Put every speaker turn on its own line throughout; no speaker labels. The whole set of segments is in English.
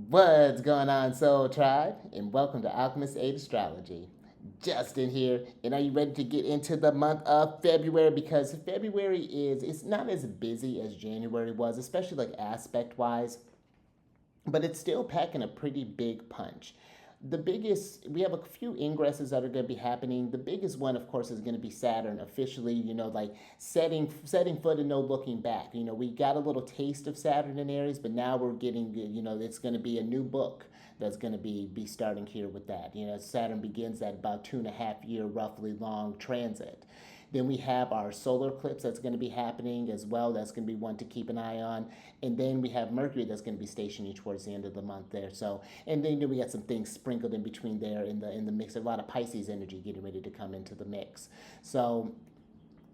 What's going on, Soul Tribe? And welcome to Alchemist Astrology. Justin here, and are you ready to get into the month of February? Because February it's not as busy as January was, especially like aspect wise, but it's still packing a pretty big punch. We have a few ingresses that are going to be happening. The biggest one, of course, is going to be Saturn officially, like setting foot and no looking back. We got a little taste of Saturn in Aries, but now we're getting, it's going to be a new book that's going to be starting here with that. Saturn begins at about 2.5 year roughly long transit. Then we have our solar eclipse that's going to be happening as well. That's going to be one to keep an eye on. And then we have Mercury that's going to be stationing towards the end of the month there. So, and then we got some things sprinkled in between there in the mix. A lot of Pisces energy getting ready to come into the mix. So,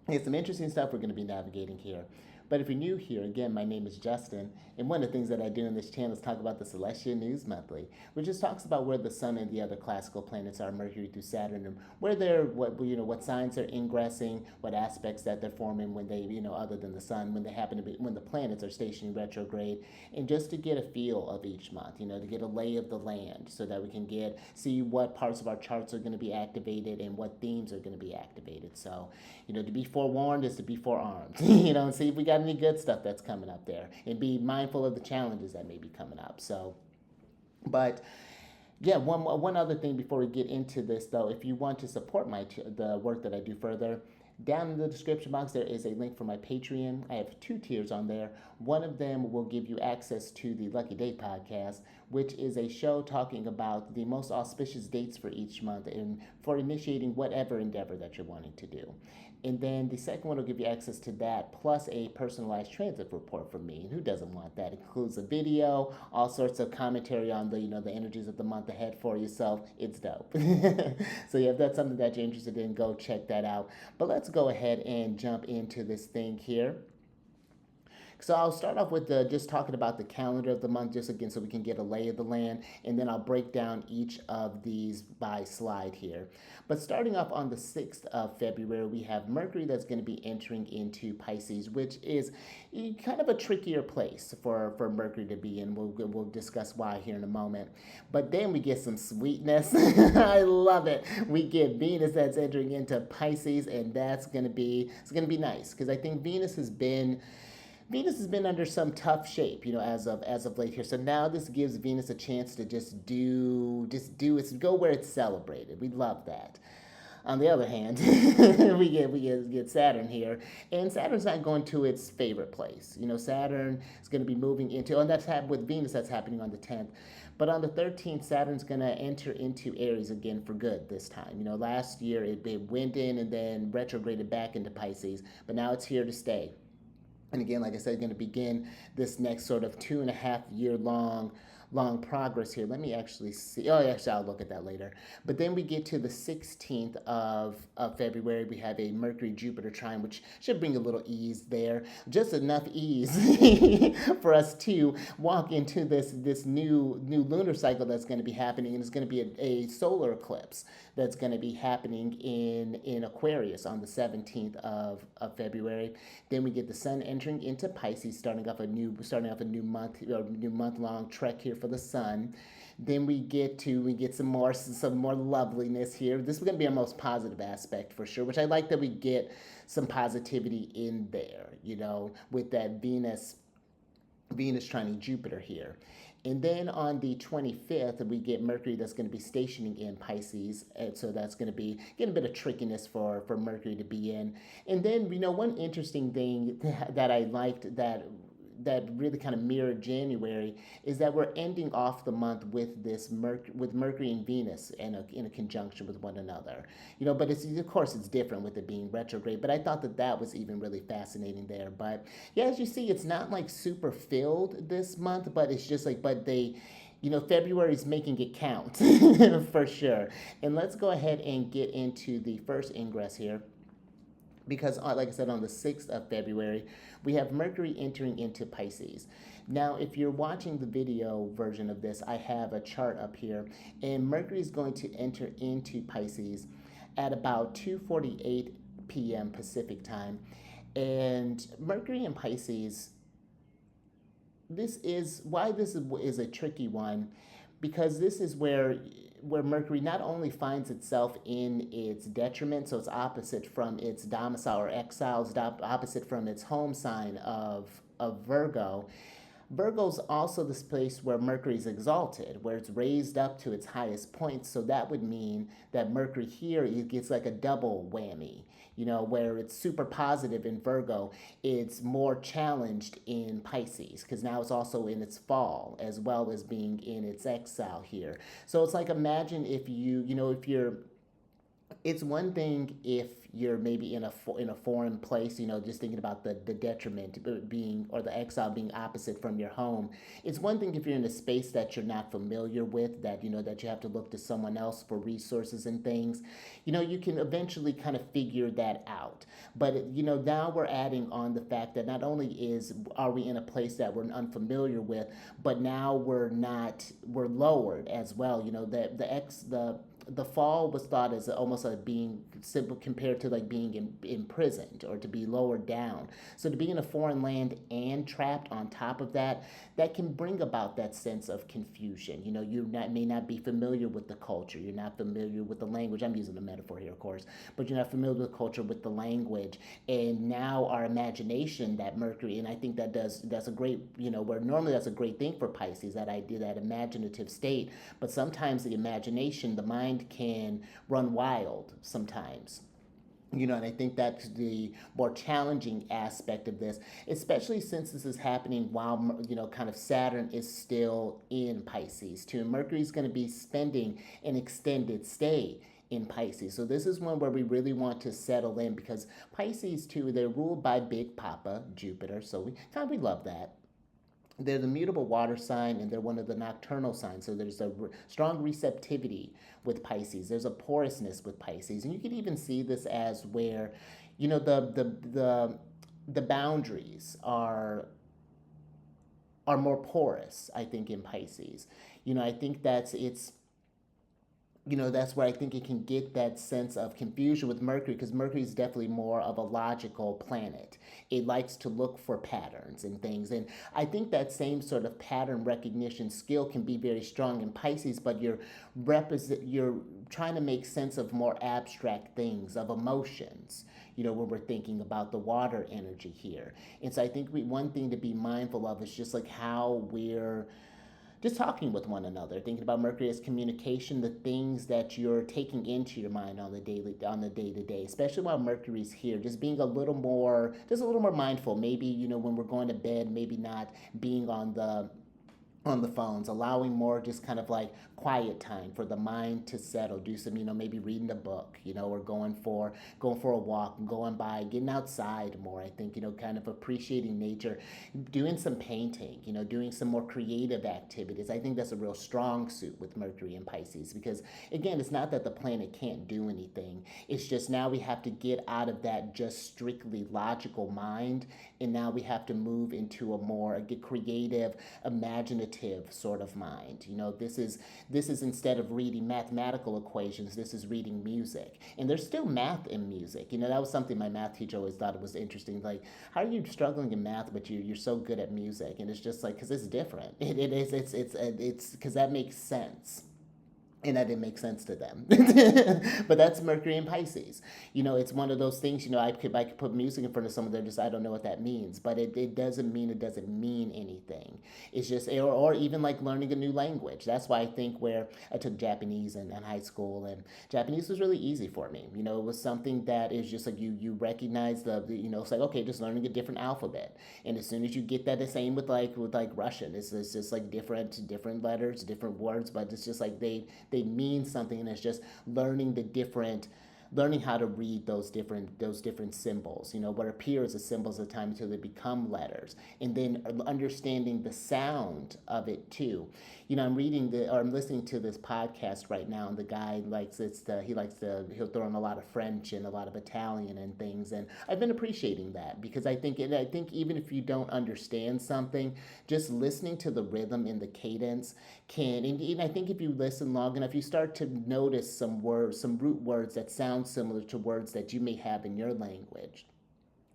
it's some interesting stuff we're going to be navigating here. But if you're new here, again, my name is Justin, and one of the things that I do on this channel is talk about the Celestial News Monthly, which just talks about where the Sun and the other classical planets are, Mercury through Saturn, and where they're, what signs they're ingressing, what aspects that they're forming when they, other than the Sun, when the planets are stationing retrograde, and just to get a feel of each month, to get a lay of the land, so that we can see what parts of our charts are going to be activated and what themes are going to be activated. So, to be forewarned is to be forearmed, and see if we got any good stuff that's coming up there, and be mindful of the challenges that may be coming up. So, but yeah, one other thing before we get into this, though, if you want to support the work that I do further, down in the description box there is a link for my Patreon. I have 2 tiers on there. One of them will give you access to the Lucky Date podcast, which is a show talking about the most auspicious dates for each month and for initiating whatever endeavor that you're wanting to do. And then the second one will give you access to that, plus a personalized transit report from me. And who doesn't want that? It includes a video, all sorts of commentary on the energies of the month ahead for yourself. It's dope. So yeah, if that's something that you're interested in, go check that out. But let's go ahead and jump into this thing here. So I'll start off with just talking about the calendar of the month, just again, so we can get a lay of the land, and then I'll break down each of these by slide here. But starting off on the 6th of February, we have Mercury that's going to be entering into Pisces, which is kind of a trickier place for Mercury to be in. We'll discuss why here in a moment. But then we get some sweetness. I love it. We get Venus that's entering into Pisces, and it's going to be nice, because I think Venus has been under some tough shape, as of late here. So now this gives Venus a chance to go where it's celebrated. We love that. On the other hand, we get Saturn here, and Saturn's not going to its favorite place. Saturn is going to be moving into, and that's happened with Venus. That's happening on the 10th. But on the 13th, Saturn's going to enter into Aries again for good this time. Last year it went in and then retrograded back into Pisces, but now it's here to stay. And again, like I said, going to begin this next sort of 2.5 year long progress here. Let me actually see. Oh, actually, I'll look at that later. But then we get to the 16th of February. We have a Mercury-Jupiter trine, which should bring a little ease there. Just enough ease for us to walk into this new lunar cycle that's going to be happening. And it's going to be a solar eclipse that's going to be happening in Aquarius on the 17th of February. Then we get the Sun entering into Pisces, starting off a new month long trek here for the Sun. Then we get some more loveliness here. This is going to be our most positive aspect for sure, which I like that we get some positivity in there, with that Venus trining Jupiter here. And then on the 25th, we get Mercury that's going to be stationing in Pisces. And so that's going to be getting a bit of trickiness for Mercury to be in. And then, one interesting thing that I liked that really kind of mirrored January is that we're ending off the month with with Mercury and Venus in a conjunction with one another. But of course it's different with it being retrograde. But I thought that was even really fascinating there. But yeah, as you see, it's not like super filled this month, but it's just like February's making it count for sure. And let's go ahead and get into the first ingress here, because like I said, on the 6th of February, we have Mercury entering into Pisces. Now, if you're watching the video version of this, I have a chart up here, and Mercury is going to enter into Pisces at about 2:48 p.m. Pacific time. And Mercury in Pisces this is why is a tricky one, because this is where Mercury not only finds itself in its detriment, so it's opposite from its domicile or exile, it's opposite from its home sign of Virgo. Virgo's also this place where Mercury is exalted, where it's raised up to its highest point. So that would mean that Mercury here it gets like a double whammy. Where it's super positive in Virgo, it's more challenged in Pisces because now it's also in its fall as well as being in its exile here. So it's like imagine if if you're it's one thing if you're maybe in a foreign place, just thinking about the detriment being or the exile being opposite from your home. It's one thing if you're in a space that you're not familiar with, that that you have to look to someone else for resources and things. You can eventually kind of figure that out. But now we're adding on the fact that not only are we in a place that we're unfamiliar with, but now we're lowered as well. The fall was thought as almost like being simple compared to like being imprisoned or to be lowered down. So to be in a foreign land and trapped on top of that, that can bring about that sense of confusion. May not be familiar with the culture. You're not familiar with the language. I'm using a metaphor here, of course, but you're not familiar with the culture, with the language. And now our imagination, that Mercury, and I think that's a great, where normally that's a great thing for Pisces, that idea, that imaginative state. But sometimes the imagination, the mind can run wild sometimes. And I think that's the more challenging aspect of this, especially since this is happening while, kind of Saturn is still in Pisces too. Mercury's going to be spending an extended stay in Pisces. So this is one where we really want to settle in because Pisces too, they're ruled by Big Papa, Jupiter. So we love that. They're the mutable water sign and they're one of the nocturnal signs. So there's a strong receptivity with Pisces. There's a porousness with Pisces. And you can even see this as where, the boundaries are more porous, I think, in Pisces. I think that's where I think it can get that sense of confusion with Mercury because Mercury is definitely more of a logical planet. It likes to look for patterns and things. And I think that same sort of pattern recognition skill can be very strong in Pisces, but you're trying to make sense of more abstract things, of emotions, when we're thinking about the water energy here. And so I think one thing to be mindful of is just like how we're just talking with one another, thinking about Mercury as communication, the things that you're taking into your mind on the day to day, especially while Mercury's here, just being just a little more mindful. Maybe when we're going to bed, maybe not being on the phones, allowing more just kind of like quiet time for the mind to settle, do some, maybe reading a book, or going for a walk, going by, getting outside more, I think, kind of appreciating nature, doing some painting, doing some more creative activities. I think that's a real strong suit with Mercury and Pisces because again, it's not that the planet can't do anything. It's just now we have to get out of that just strictly logical mind and now we have to move into a creative, imaginative sort of mind. This is instead of reading mathematical equations, this is reading music. And there's still math in music. That was something my math teacher always thought it was interesting. Like, how are you struggling in math, but you're so good at music? And it's just like, because it's different. It is, it's because that makes sense and that didn't make sense to them. But that's Mercury and Pisces. It's one of those things. I could put music in front of someone. They're just I don't know what that means, but it doesn't mean anything. It's just or even like learning a new language. That's why I think where I took Japanese in high school, and Japanese was really easy for me. It was something that is just like you recognize it's like okay, just learning a different alphabet, and as soon as you get that, the same with Russian. It's just like different letters, different words, but it's just like they mean something, and it's just learning how to read those different symbols, what appear as symbols at the time until they become letters, and then understanding the sound of it too. I'm listening to this podcast right now, and the guy he'll throw in a lot of French and a lot of Italian and things, and I've been appreciating that because I think even if you don't understand something, just listening to the rhythm and the cadence and I think if you listen long enough, you start to notice some root words that sound similar to words that you may have in your language.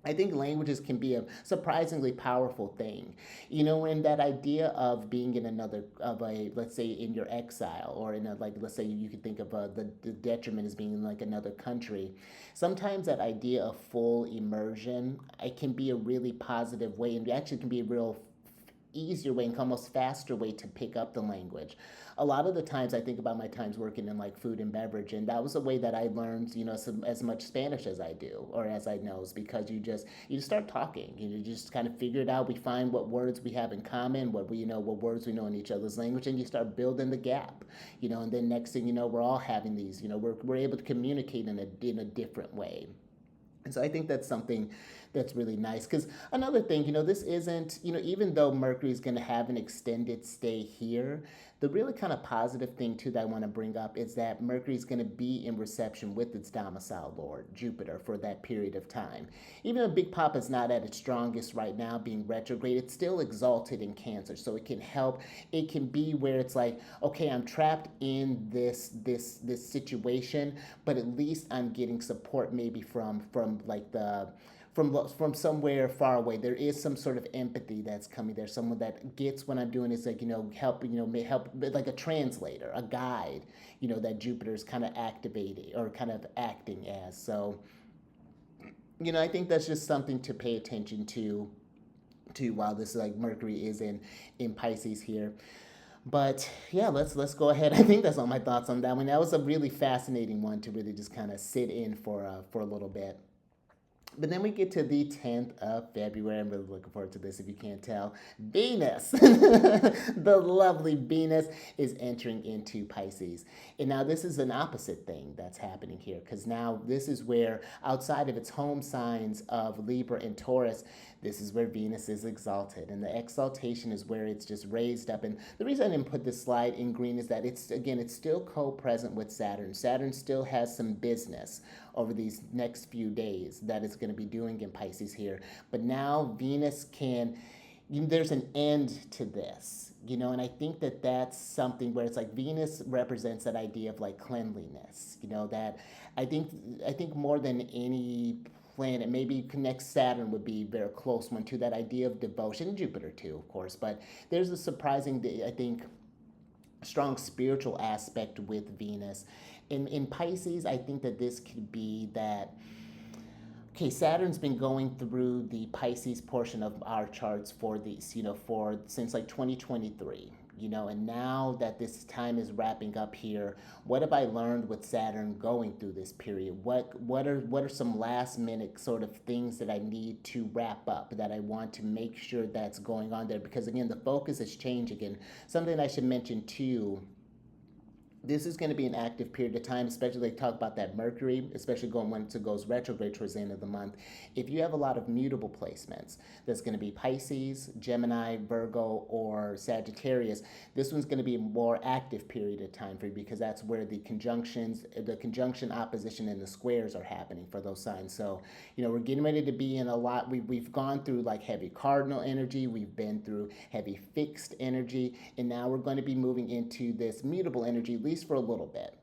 I think languages can be a surprisingly powerful thing. You know, in that idea of being in another, of a, let's say in your exile, or in a, like, let's say you could think of the detriment as being in like another country. Sometimes that idea of full immersion, it can be a really positive way, and actually can be a real easier way and almost faster way to pick up the language. A lot of the times I think about my times working in like food and beverage, and that was a way that I learned, as much Spanish as I do, or as I know, is because you just start talking. You just kind of figure it out. We find what words we have in common, what words we know in each other's language, and you start building the gap. And then next thing you know, we're all having these. We're able to communicate in a different way. And so I think that's something that's really nice. Because another thing, this isn't, even though Mercury is going to have an extended stay here, the really kind of positive thing too that I want to bring up is that Mercury is going to be in reception with its domicile lord, Jupiter, for that period of time. Even though Big Papa is not at its strongest right now, being retrograde, it's still exalted in Cancer, so it can help. It can be where it's like, okay, I'm trapped in this situation, but at least I'm getting support maybe from like the from somewhere far away. There is some sort of empathy that's coming there. Someone that gets what I'm doing is like, help, may help, like a translator, a guide, that Jupiter's kind of activating or kind of acting as. So, I think that's just something to pay attention to while this, like, Mercury is in Pisces here. But yeah, let's go ahead. I think that's all my thoughts on that one. That was a really fascinating one to really just kind of sit in for a little bit. But then we get to the 10th of February. I'm really looking forward to this if you can't tell. Venus, the lovely Venus, is entering into Pisces. And now this is an opposite thing that's happening here, because now this is where, outside of its home signs of Libra and Taurus, this is where Venus is exalted. And the exaltation is where it's just raised up. And the reason I didn't put this slide in green is that it's still co-present with Saturn. Saturn still has some business over these next few days that it's going to be doing in Pisces here. But now Venus there's an end to this, and I think that that's something where it's like Venus represents that idea of like cleanliness, that I think more than any planet, maybe connects Saturn would be a very close one to that idea of devotion, and Jupiter too, of course. But there's a surprising, I think, strong spiritual aspect with Venus. In Pisces, I think that this could be that, okay, Saturn's been going through the Pisces portion of our charts for these, for since like 2023. And now that this time is wrapping up here, what have I learned with Saturn going through this period? What are some last minute sort of things that I need to wrap up, that I want to make sure that's going on there? Because again, the focus is changing. And something I should mention too, this is going to be an active period of time, especially they talk about that Mercury, especially going when it goes retrograde towards the end of the month. If you have a lot of mutable placements, that's going to be Pisces, Gemini, Virgo, or Sagittarius. This one's going to be a more active period of time for you, because that's where the conjunction, opposition, and the squares are happening for those signs. So, we're getting ready to be in a lot. We've gone through like heavy cardinal energy, we've been through heavy fixed energy, and now we're going to be moving into this mutable energy, at least for a little bit.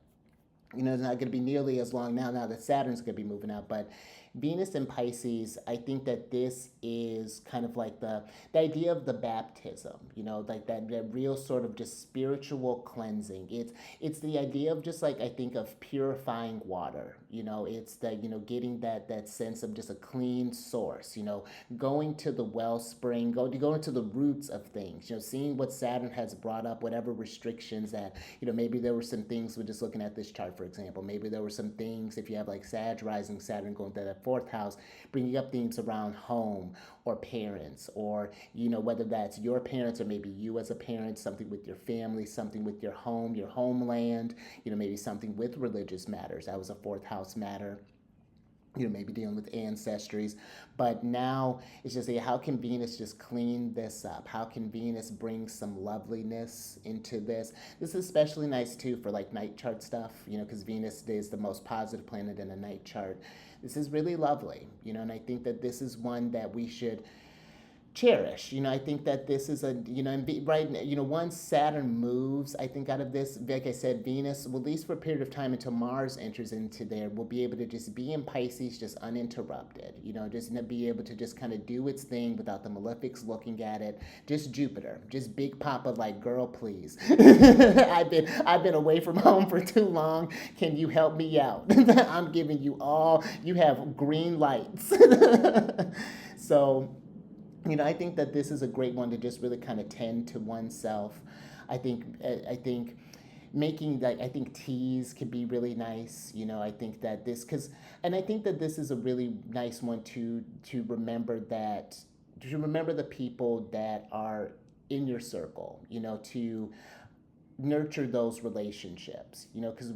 It's not going to be nearly as long now that Saturn's going to be moving out. But Venus in Pisces, I think that this is kind of like the idea of the baptism, like that real sort of just spiritual cleansing. It's the idea of just like, I think of purifying water. It's that, getting that sense of just a clean source, going to the wellspring, going to the roots of things, seeing what Saturn has brought up, whatever restrictions that, maybe there were some things, we're just looking at this chart, for example, maybe there were some things, if you have like Sag rising Saturn going to that fourth house, bringing up things around home or parents, or whether that's your parents or maybe you as a parent, something with your family, something with your home, your homeland, maybe something with religious matters. That was a fourth house matter, maybe dealing with ancestries. But now it's just how can Venus just clean this up? How can Venus bring some loveliness into this? This is especially nice too for like night chart stuff, because Venus is the most positive planet in a night chart. This is really lovely, and I think that this is one that we should cherish. I think that this is a, and right, once Saturn moves, I think out of this, like I said, Venus, well, at least for a period of time until Mars enters into there, will be able to just be in Pisces, just uninterrupted, just be able to just kind of do its thing without the malefics looking at it. Just Jupiter, just Big Papa, like, girl, please. I've been away from home for too long. Can you help me out? I'm giving you all, you have green lights. So, I think that this is a great one to just really kind of tend to oneself. I think making, like, I think teas can be really nice. I think that this, because, and I think that this is a really nice one to remember that, to remember the people that are in your circle. To nurture those relationships. Because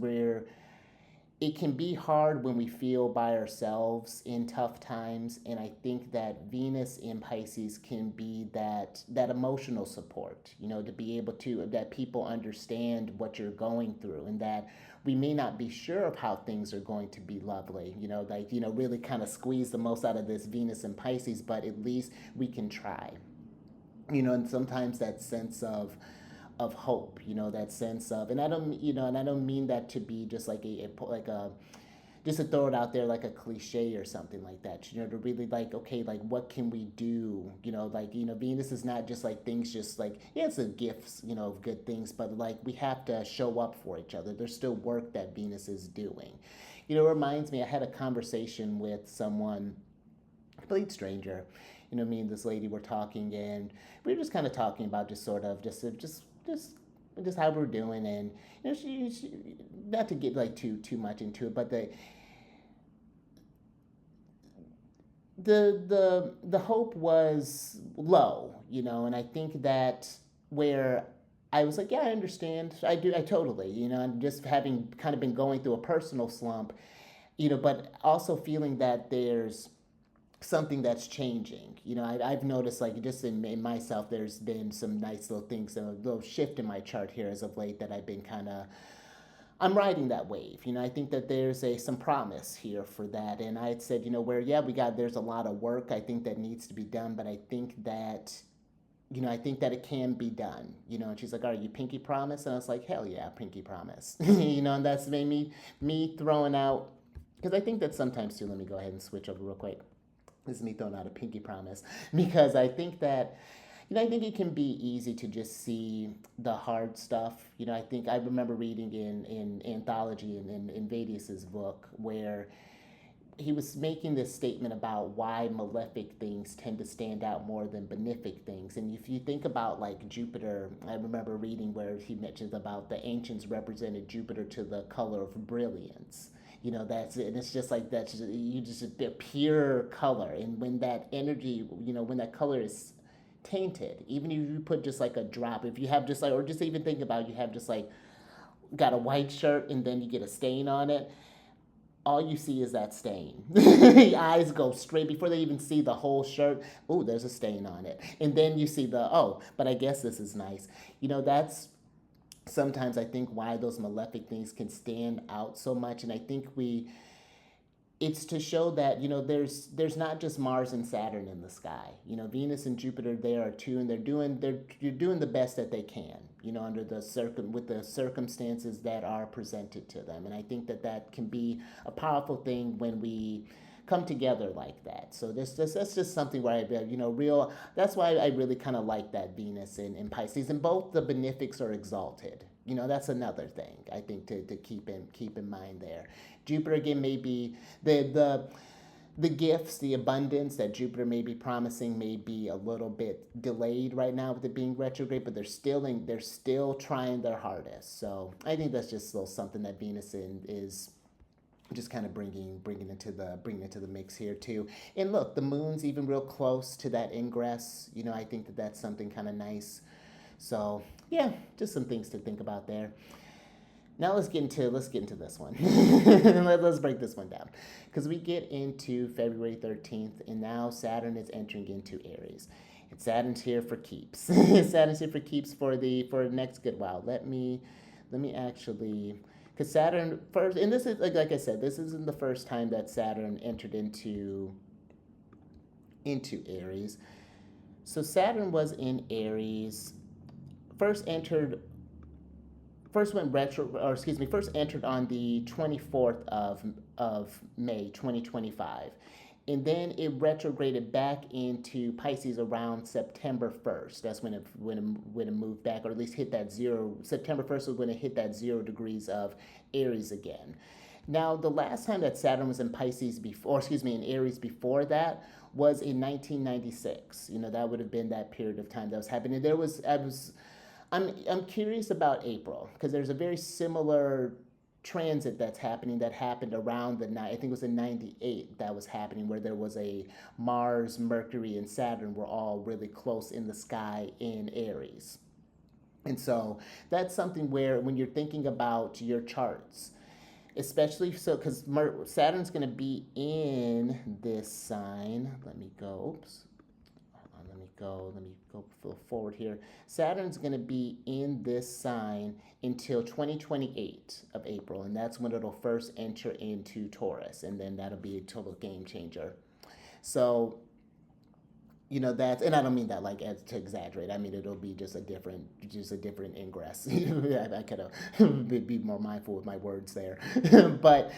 it can be hard when we feel by ourselves in tough times, and I think that Venus in Pisces can be that emotional support, to be able to, that people understand what you're going through, and that we may not be sure of how things are going to be lovely, really kind of squeeze the most out of this Venus in Pisces, but at least we can try. And sometimes that sense of hope, that sense of, and I don't mean that to be just like a just to throw it out there like a cliche or something like that, to really, like, okay, like, what can we do, Venus is not just like things, just like, yeah, it's a gifts, of good things, but like, we have to show up for each other. There's still work that Venus is doing. It reminds me, I had a conversation with someone, a complete stranger. Me and this lady were talking, and we were just kind of talking about just sort of just how we're doing, and she not to get like too much into it, but the hope was low, and I think that where I was like, yeah, I understand, I totally, I'm just having kind of been going through a personal slump, but also feeling that there's something that's changing. I've noticed, like, just in myself, there's been some nice little things, a little shift in my chart here as of late that I've been kind of, I'm riding that wave. I think that there's some promise here for that. And I had said, where, yeah, there's a lot of work I think that needs to be done, but I think that, it can be done, and she's like, are you pinky promise? And I was like, hell yeah, pinky promise. And that's made me throwing out, because I think that sometimes too, let me go ahead and switch over real quick. This is me throwing out a pinky promise, because I think that, I think it can be easy to just see the hard stuff. I remember reading in Anthology in Vedius's book, where he was making this statement about why malefic things tend to stand out more than benefic things. And if you think about, like, Jupiter, I remember reading where he mentions about the ancients represented Jupiter to the color of brilliance. That's it. And it's just like, that's just, you just, the pure color. And when that energy, when that color is tainted, even if you put just like a drop, if you have just like, or just even think about, you have just like got a white shirt and then you get a stain on it, all you see is that stain. Your eyes go straight before they even see the whole shirt. Oh, there's a stain on it. And then you see but I guess this is nice. That's sometimes I think why those malefic things can stand out so much. And I think it's to show that, there's not just Mars and Saturn in the sky. Venus and Jupiter there are too, and you're doing the best that they can, under with the circumstances that are presented to them. And I think that can be a powerful thing when we come together like that. So that's just something where that's why I really kind of like that Venus in Pisces, and both the benefics are exalted. That's another thing I think to keep in mind there. Jupiter again may be the gifts, the abundance that Jupiter may be promising may be a little bit delayed right now with it being retrograde, but they're still trying their hardest. So I think that's just a little something that Venus is just kind of bringing into the mix here too. And look, the moon's even real close to that ingress. I think that's something kind of nice. So yeah, just some things to think about there. Now let's get into this one. Let's break this one down, because we get into February 13th, and now Saturn is entering into Aries. And Saturn's here for keeps. Saturn's here for keeps for the next good while. Let me actually, because Saturn first, and this is like I said, this isn't the first time that Saturn entered into Aries. So Saturn was in Aries, first entered first went retro, or excuse me, first entered on the 24th of May 2025. And then it retrograded back into Pisces around September 1st. That's when it moved back, or at least hit that zero. September 1st was when it hit that 0 degrees of Aries again. Now, the last time that Saturn was in Pisces before, or excuse me, in Aries before that was in 1996. That would have been that period of time that was happening. I'm curious about April because there's a very similar transit that's happening that happened around the night. I think it was in '98 that was happening where there was a Mars, Mercury, and Saturn were all really close in the sky in Aries. And so that's something where when you're thinking about your charts, especially so because Saturn's going to be in this sign. Let me go forward here. Saturn's going to be in this sign until 2028 of April, and that's when it'll first enter into Taurus, and then that'll be a total game changer. So, that's, and I don't mean that like as to exaggerate. I mean it'll be just a different ingress. I could be more mindful with my words there, but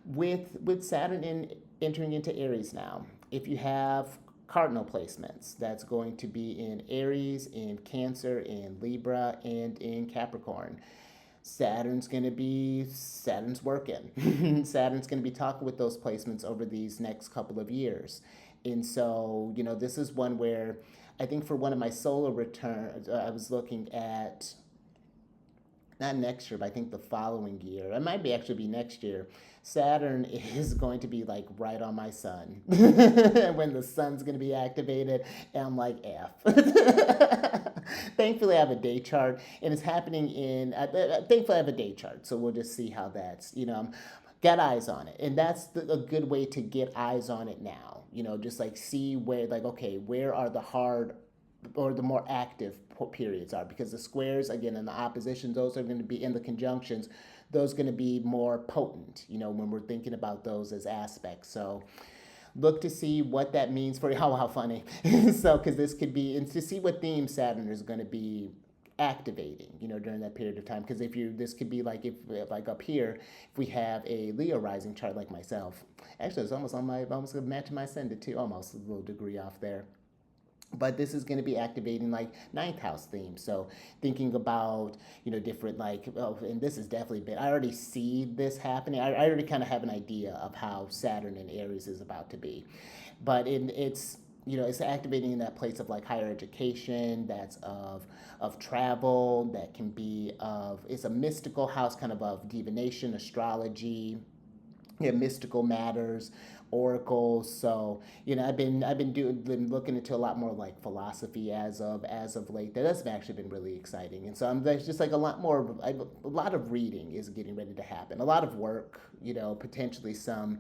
with Saturn entering into Aries now, if you have cardinal placements, that's going to be in Aries, in Cancer, in Libra, and in Capricorn. Saturn's working. Saturn's going to be talking with those placements over these next couple of years. And so, this is one where I think for one of my solar returns, I was looking at not next year, but I think the following year. It might be actually be next year. Saturn is going to be like right on my sun. When the sun's going to be activated, and I'm like, F. Thankfully, I have a day chart, and it's happening thankfully, I have a day chart, so we'll just see how that's, got eyes on it. And that's a good way to get eyes on it now. Just like see where, like, okay, where are the hard or the more active periods are, because the squares again and the oppositions, those are going to be in the conjunctions, those are going to be more potent when we're thinking about those as aspects. So look to see what that means for you. How funny. So because this could be, and to see what theme Saturn is going to be activating during that period of time, because this could be like if like up here, if we have a Leo rising chart like myself, actually it's almost matching my ascendant too, almost a little degree off there. But this is going to be activating like ninth house themes. So thinking about different like, oh, and this is definitely been, I already see this happening. I already kind of have an idea of how Saturn in Aries is about to be, but it's activating in that place of like higher education, that's of travel, that can be of, it's a mystical house kind of divination, astrology, mystical matters, oracles. So been looking into a lot more like philosophy as of late. That's actually been really exciting, and so there's just like a lot of reading is getting ready to happen. A lot of work, potentially some.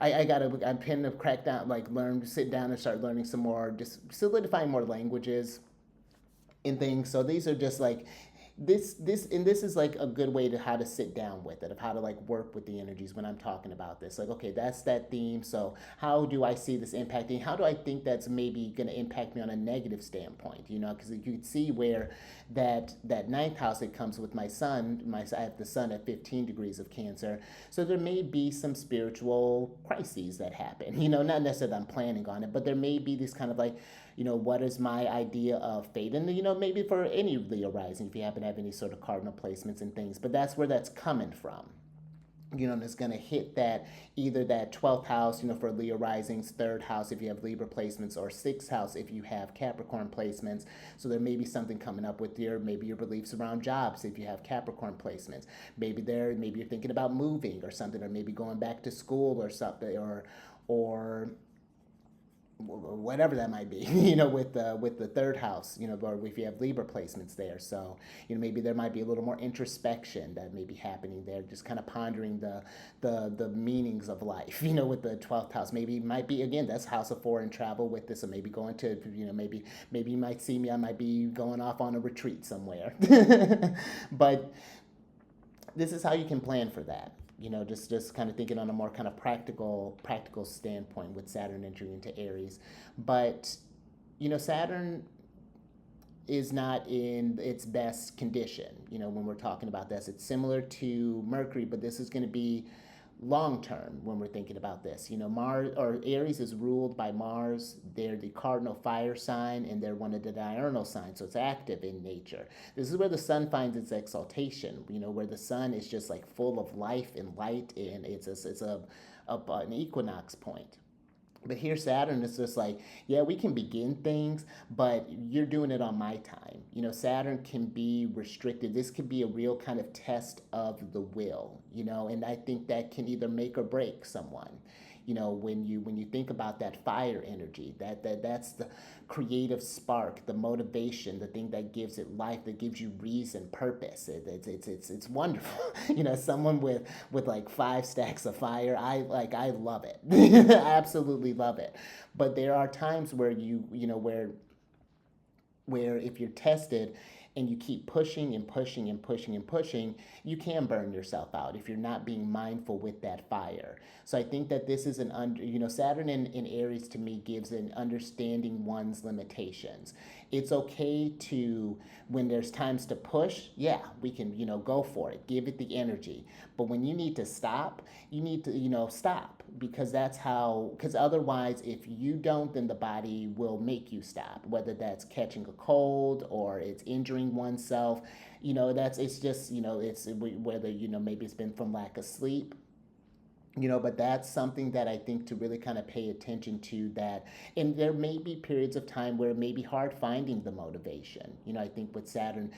I'm planning to crack down, like sit down and start learning some more, just solidifying more languages and things. So these are just like this is like a good way to how to sit down with it, of how to like work with the energies when I'm talking about this. Like, okay, that's that theme. So how do I see this impacting? How do I think that's maybe going to impact me on a negative standpoint? Because you can see where that ninth house, it comes with my sun. I have the sun at 15 degrees of Cancer. So there may be some spiritual crises that happen. Not necessarily that I'm planning on it, but there may be this kind of like, what is my idea of fate? And, maybe for any Leo rising, if you happen to have any sort of cardinal placements and things, but that's where that's coming from. And it's going to hit that, either that 12th house, for Leo risings, 3rd house if you have Libra placements, or 6th house if you have Capricorn placements. So there may be something coming up with maybe your beliefs around jobs if you have Capricorn placements. Maybe you're thinking about moving or something, or maybe going back to school or something, or whatever that might be, with the 3rd house, or if you have Libra placements there. So, maybe there might be a little more introspection that may be happening there, just kind of pondering the meanings of life, with the 12th house. Maybe it might be, again, that's house of foreign travel with this, or maybe going to, maybe you might see me, I might be going off on a retreat somewhere. But this is how you can plan for that. Just kind of thinking on a more kind of practical standpoint with Saturn entering into Aries. But Saturn is not in its best condition. When we're talking about this, it's similar to Mercury, but this is going to be long term when we're thinking about this. Mars or Aries is ruled by Mars. They're the cardinal fire sign, and they're one of the diurnal signs, so it's active in nature. This is where the sun finds its exaltation. Where the sun is just like full of life and light, and an equinox point. But here, Saturn is just like, yeah, we can begin things, but you're doing it on my time. Saturn can be restricted. This could be a real kind of test of the will, and I think that can either make or break someone. When you think about that fire energy, that's the creative spark, the motivation, the thing that gives it life, that gives you reason, purpose. It's wonderful. Someone with like 5 stacks of fire, I love it. I absolutely love it. But there are times where where if you're tested and you keep pushing and pushing and pushing and pushing, you can burn yourself out if you're not being mindful with that fire. So I think that this is Saturn in Aries to me gives an understanding one's limitations. It's okay to, when there's times to push, yeah, we can, go for it, give it the energy. But when you need to stop, you need to, stop, because because otherwise, if you don't, then the body will make you stop, whether that's catching a cold or it's injuring oneself. It's just, it's whether, maybe it's been from lack of sleep. But that's something that I think to really kind of pay attention to, that, and there may be periods of time where it may be hard finding the motivation. I think with Saturn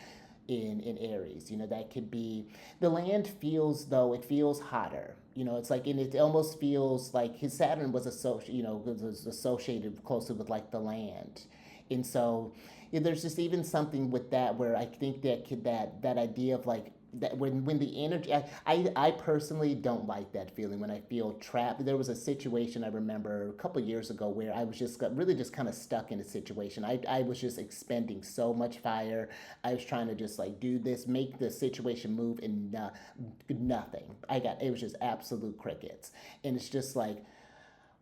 in Aries, that could be, the land feels, though, it feels hotter. It's like, and it almost feels like his Saturn was associated closely with like the land. And so, yeah, there's just even something with that where I think that idea of like that, when the energy, I personally don't like that feeling when I feel trapped. There was a situation I remember a couple years ago where I was really just kind of stuck in a situation. I was just expending so much fire. I was trying to just like do this, make the situation move, and nothing. It was just absolute crickets. And it's just like,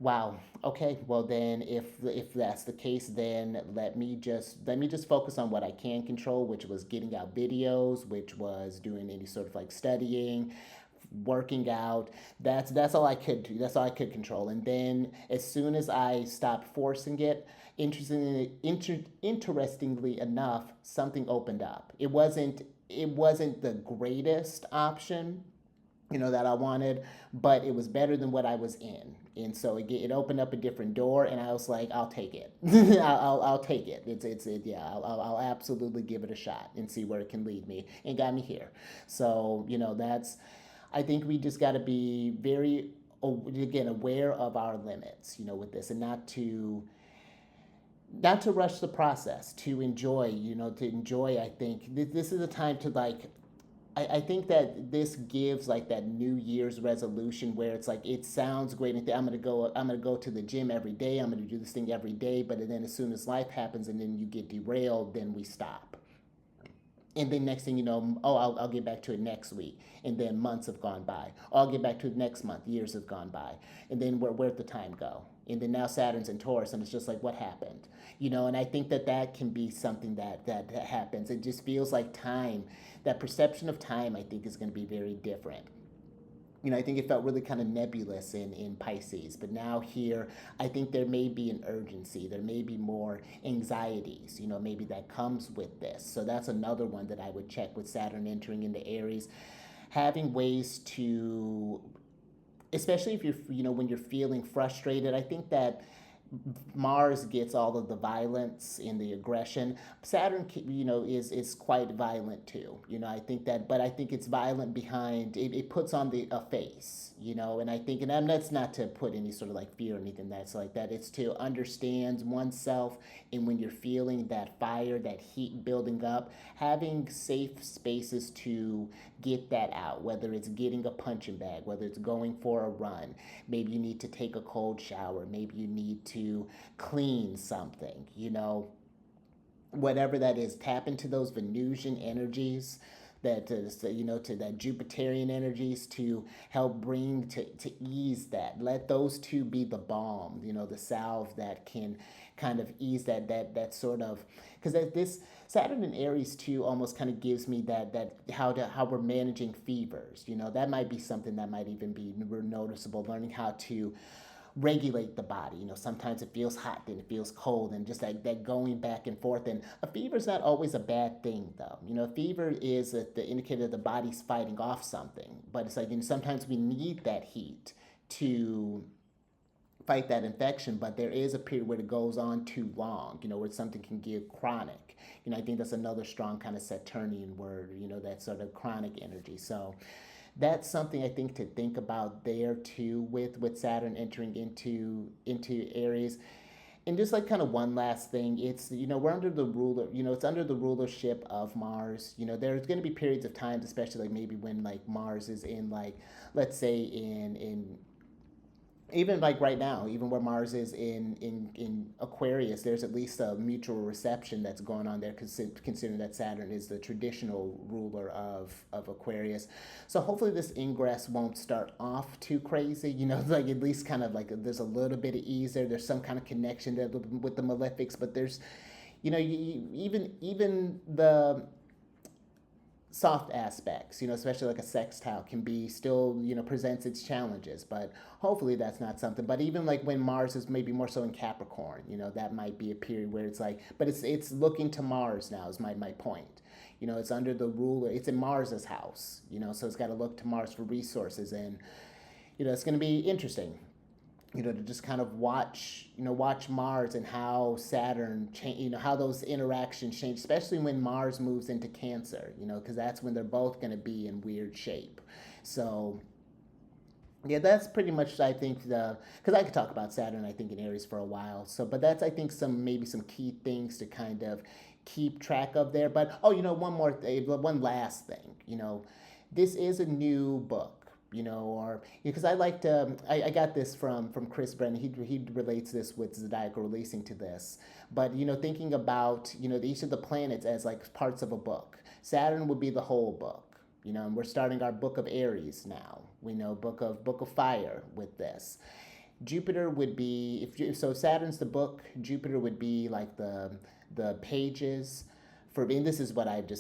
wow. Okay. Well, then, if that's the case, then let me just focus on what I can control, which was getting out videos, which was doing any sort of like studying, working out. That's all I could do. That's all I could control. And then, as soon as I stopped forcing it, interestingly enough, something opened up. It wasn't the greatest option, that I wanted, but it was better than what I was in. And so it opened up a different door, and I was like, I'll take it. I'll take it. Yeah, I'll absolutely give it a shot and see where it can lead me. And got me here. So, I think we just got to be very, again, aware of our limits, with this, and not to rush the process, to enjoy, I think this is a time to like, I think that this gives like that New Year's resolution where it's like, it sounds great and I'm gonna go to the gym every day, I'm gonna do this thing every day, but then as soon as life happens and then you get derailed, then we stop. And then next thing you know, oh, I'll get back to it next week. And then months have gone by. Oh, I'll get back to it next month. Years have gone by. And then where'd the time go? And then now Saturn's in Taurus, and it's just like, what happened? And I think that can be something that happens. It just feels like time, that perception of time, I think, is going to be very different. I think it felt really kind of nebulous in Pisces, but now here, I think there may be an urgency. There may be more anxieties, maybe that comes with this. So that's another one that I would check with Saturn entering into Aries, having ways to, especially if when you're feeling frustrated. I think that Mars gets all of the violence and the aggression. Saturn, is quite violent too. I think that, but I think it's violent behind it. It puts on a face, and I think, and that's not to put any sort of like fear or anything that's like that. It's to understand oneself, and when you're feeling that fire, that heat building up, having safe spaces to get that out. Whether it's getting a punching bag, whether it's going for a run, maybe you need to take a cold shower, maybe you need to clean something, whatever that is. Tap into those Venusian energies to that Jupiterian energies to help bring to ease that. Let those two be the balm, the salve that can kind of ease that sort of, because this Saturn in Aries too almost kind of gives me that how we're managing fevers. That might be something that might even be noticeable. Learning how to regulate the body. Sometimes it feels hot, then it feels cold, and just like that going back and forth. And a fever is not always a bad thing, though. A fever is the indicator that the body's fighting off something. But it's like sometimes we need that heat to fight that infection, but there is a period where it goes on too long, where something can get chronic. I think that's another strong kind of Saturnian word, that sort of chronic energy. So that's something I think to think about there too with Saturn entering into Aries. And just like kind of one last thing, it's we're under the ruler, it's under the rulership of Mars. There's going to be periods of times, especially like maybe when like Mars is in, like, let's say in even like right now, even where Mars is in Aquarius, there's at least a mutual reception that's going on there, considering that Saturn is the traditional ruler of Aquarius. So hopefully this ingress won't start off too crazy, like at least kind of like there's a little bit of ease there. There's some kind of connection there with the malefics, but there's, even the soft aspects, especially like a sextile can be still, presents its challenges, but hopefully that's not something. But even like when Mars is maybe more so in Capricorn, that might be a period where it's like, but it's looking to Mars now is my point. It's under the ruler, it's in Mars's house, so it's got to look to Mars for resources. And, it's going to be interesting, to just kind of watch Mars and how Saturn change, how those interactions change, especially when Mars moves into Cancer, because that's when they're both going to be in weird shape. So yeah, that's pretty much, I think, because I could talk about Saturn, I think, in Aries for a while. So, but that's, I think, maybe some key things to kind of keep track of there. But one last thing, this is a new book. Or because I liked, I got this from Chris Brennan. He relates this with zodiacal releasing to this, but thinking about each of the planets as like parts of a book. Saturn would be the whole book, and we're starting our book of Aries now. We know book of fire with this. Jupiter would be, so Saturn's the book. Jupiter would be like the pages. And this is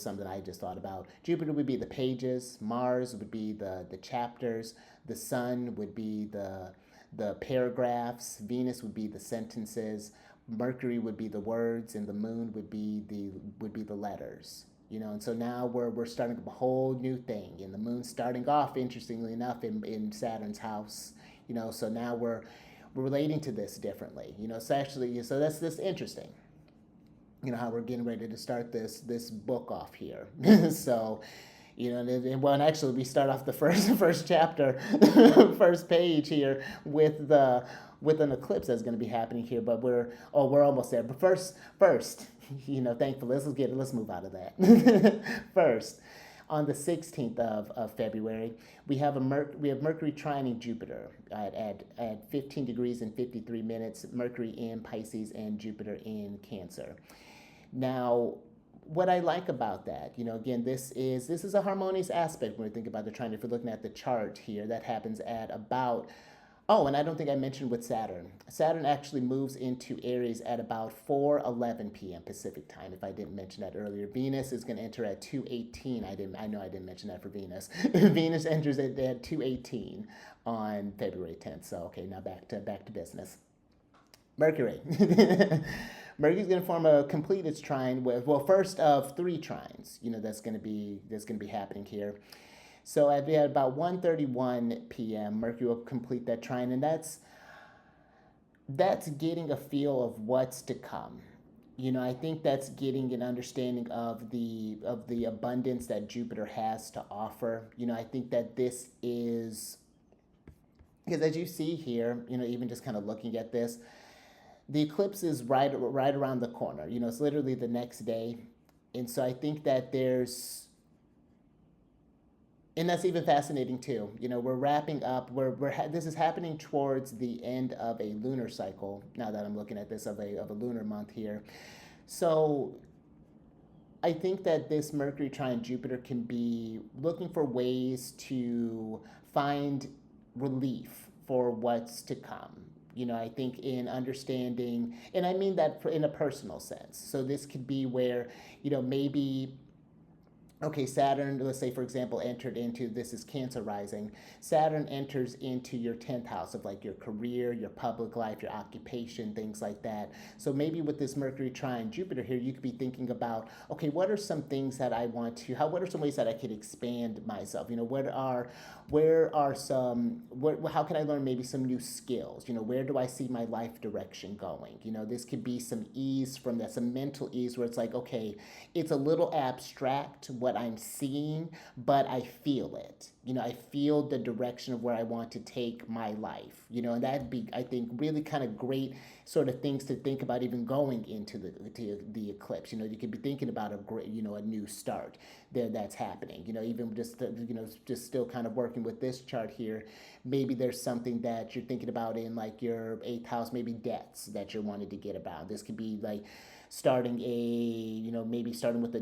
something I just thought about. Jupiter would be the pages, Mars would be the chapters, the Sun would be the paragraphs, Venus would be the sentences, Mercury would be the words, and the Moon would be the letters. And so now we're starting up a whole new thing, and the Moon's starting off, interestingly enough, in Saturn's house. So now we're relating to this differently. So that's this interesting. How we're getting ready to start this book off here. So, and actually we start off the first chapter, first page here with an eclipse that's going to be happening here. But we're almost there. But first, thankfully, let's move out of that. First, on the 16th of February, we have Mercury trining Jupiter at 15 degrees and 53 minutes. Mercury in Pisces and Jupiter in Cancer. Now, what I like about that, again, this is a harmonious aspect when we think about the trine. If you're looking at the chart here, that happens at about, and I don't think I mentioned with Saturn. Saturn actually moves into Aries at about 4:11 p.m. Pacific time, if I didn't mention that earlier. Venus is going to enter at 2:18. I know I didn't mention that for Venus. Venus enters at 2:18 on February 10th. So, okay, now back to business. Mercury. Mercury's going to form a complete its trine with, first of three trines, that's going to be happening here. So at about 1:31 p.m., Mercury will complete that trine, and that's getting a feel of what's to come. I think that's getting an understanding of the abundance that Jupiter has to offer. I think that this is, because as you see here, even just kind of looking at this, the eclipse is right around the corner. It's literally the next day. And so I think that and that's even fascinating too. We're wrapping up, this is happening towards the end of a lunar cycle, now that I'm looking at this, of a lunar month here. So I think that this Mercury trine Jupiter can be looking for ways to find relief for what's to come. I think in understanding, and I mean that in a personal sense. So this could be where, maybe okay, Saturn, let's say, for example, entered into this is Cancer rising. Saturn enters into your 10th house of like your career, your public life, your occupation, things like that. So maybe with this Mercury trine Jupiter here, you could be thinking about, okay, what are some things that I want to, what are some ways that I could expand myself? How can I learn maybe some new skills? Where do I see my life direction going? This could be some ease from that, some mental ease where it's like, okay, it's a little abstract what I'm seeing, but I feel it. I feel the direction of where I want to take my life. And that'd be, I think, really kind of great sort of things to think about even going into the eclipse. You could be thinking about a great, a new start there that's happening. Even just still kind of working with this chart here. Maybe there's something that you're thinking about in like your 8th house, maybe debts that you're wanting to get about. This could be like starting maybe starting with the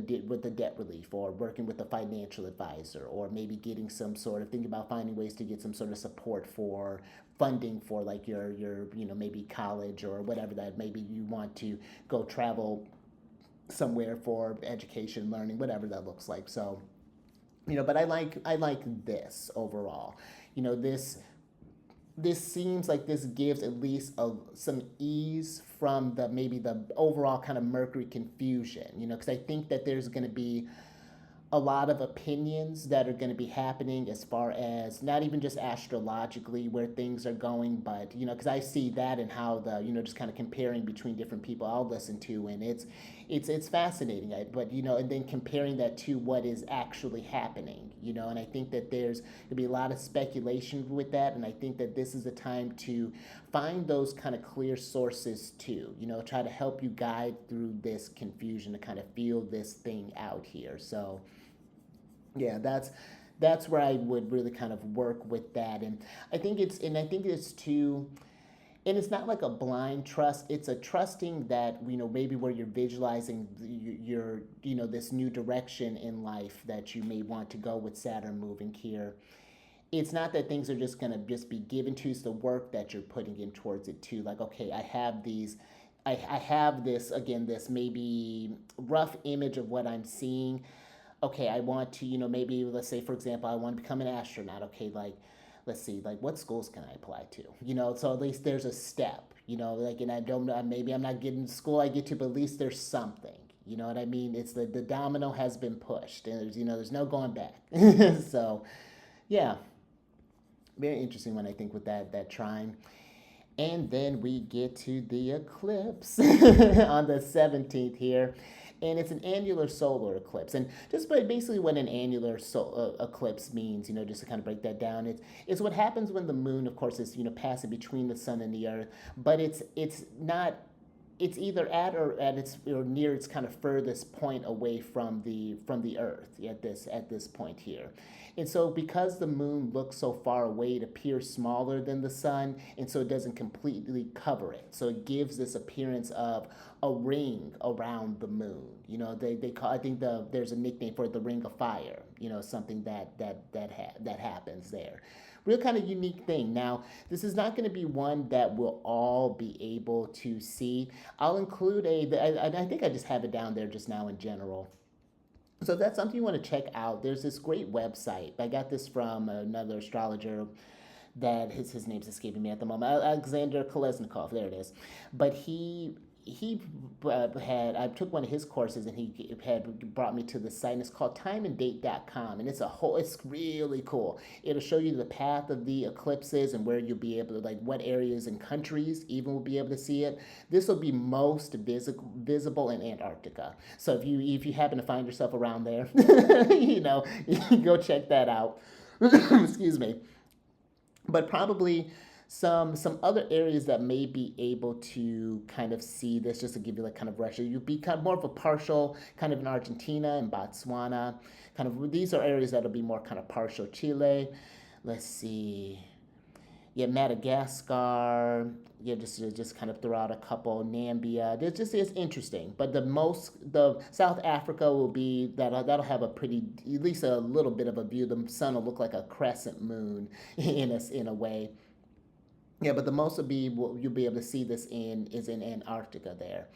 debt relief, or working with a financial advisor, or maybe getting some sort of thinking about finding ways to get some sort of support for funding for like your maybe college or whatever, that maybe you want to go travel somewhere for education, learning, whatever that looks like. So but I like this overall. This seems like this gives at least some ease from the maybe the overall kind of Mercury confusion, because I think that there's going to be a lot of opinions that are going to be happening as far as not even just astrologically where things are going, but because I see that and how the just kind of comparing between different people I'll listen to, and it's fascinating. But and then comparing that to what is actually happening, and I think that there's going to be a lot of speculation with that, and I think that this is a time to find those kind of clear sources too. Try to help you guide through this confusion to kind of feel this thing out here. So yeah, that's where I would really kind of work with that. And I think it's too, and it's not like a blind trust, it's a trusting that maybe where you're visualizing your this new direction in life that you may want to go with Saturn moving here. It's not that things are just going to just be given to you. It's the work that you're putting in towards it too. Like, okay, I have this, again, this maybe rough image of what I'm seeing. Okay, I want to, maybe let's say, for example, I want to become an astronaut. Okay, like, let's see, like, what schools can I apply to? So at least there's a step, like, and I don't know, maybe I'm not getting the school I get to, but at least there's something. You know what I mean? It's the domino has been pushed, and there's no going back. So, yeah, very interesting one, I think, with that trine. And then we get to the eclipse on the 17th here. And it's an annular solar eclipse. And just basically what an annular eclipse means, just to kind of break that down, it's what happens when the moon, of course, is, passing between the sun and the earth, but it's not, it's either at its or near its kind of furthest point away from the earth at this point here. And so because the moon looks so far away, it appears smaller than the sun, and so it doesn't completely cover it. So it gives this appearance of a ring around the moon. They call, I think there's a nickname for it, the ring of fire. Something that happens there. Real kind of unique thing. Now, this is not going to be one that we'll all be able to see. I'll include I think I just have it down there just now in general. So if that's something you want to check out, there's this great website. I got this from another astrologer that his name's escaping me at the moment. Alexander Kolesnikov, there it is. But he I took one of his courses, and he had brought me to the site, and it's called timeanddate.com, and it's really cool. It'll show you the path of the eclipses and where you'll be able to, like, what areas and countries even will be able to see it. This will be most visible in Antarctica. So if you happen to find yourself around there, you can go check that out. Excuse me. But probably some other areas that may be able to kind of see this, just to give you like kind of Russia, you'd be kind of more of a partial kind of in Argentina and Botswana. Kind of these are areas that'll be more kind of partial Chile. Let's see. yeah, Madagascar. Yeah, just kind of throw out a couple. Nambia. It's interesting, but the South Africa will be that'll have a pretty, at least a little bit of a view. The sun will look like a crescent moon in a way. Yeah, but the most will be what you'll be able to see this in is in Antarctica there.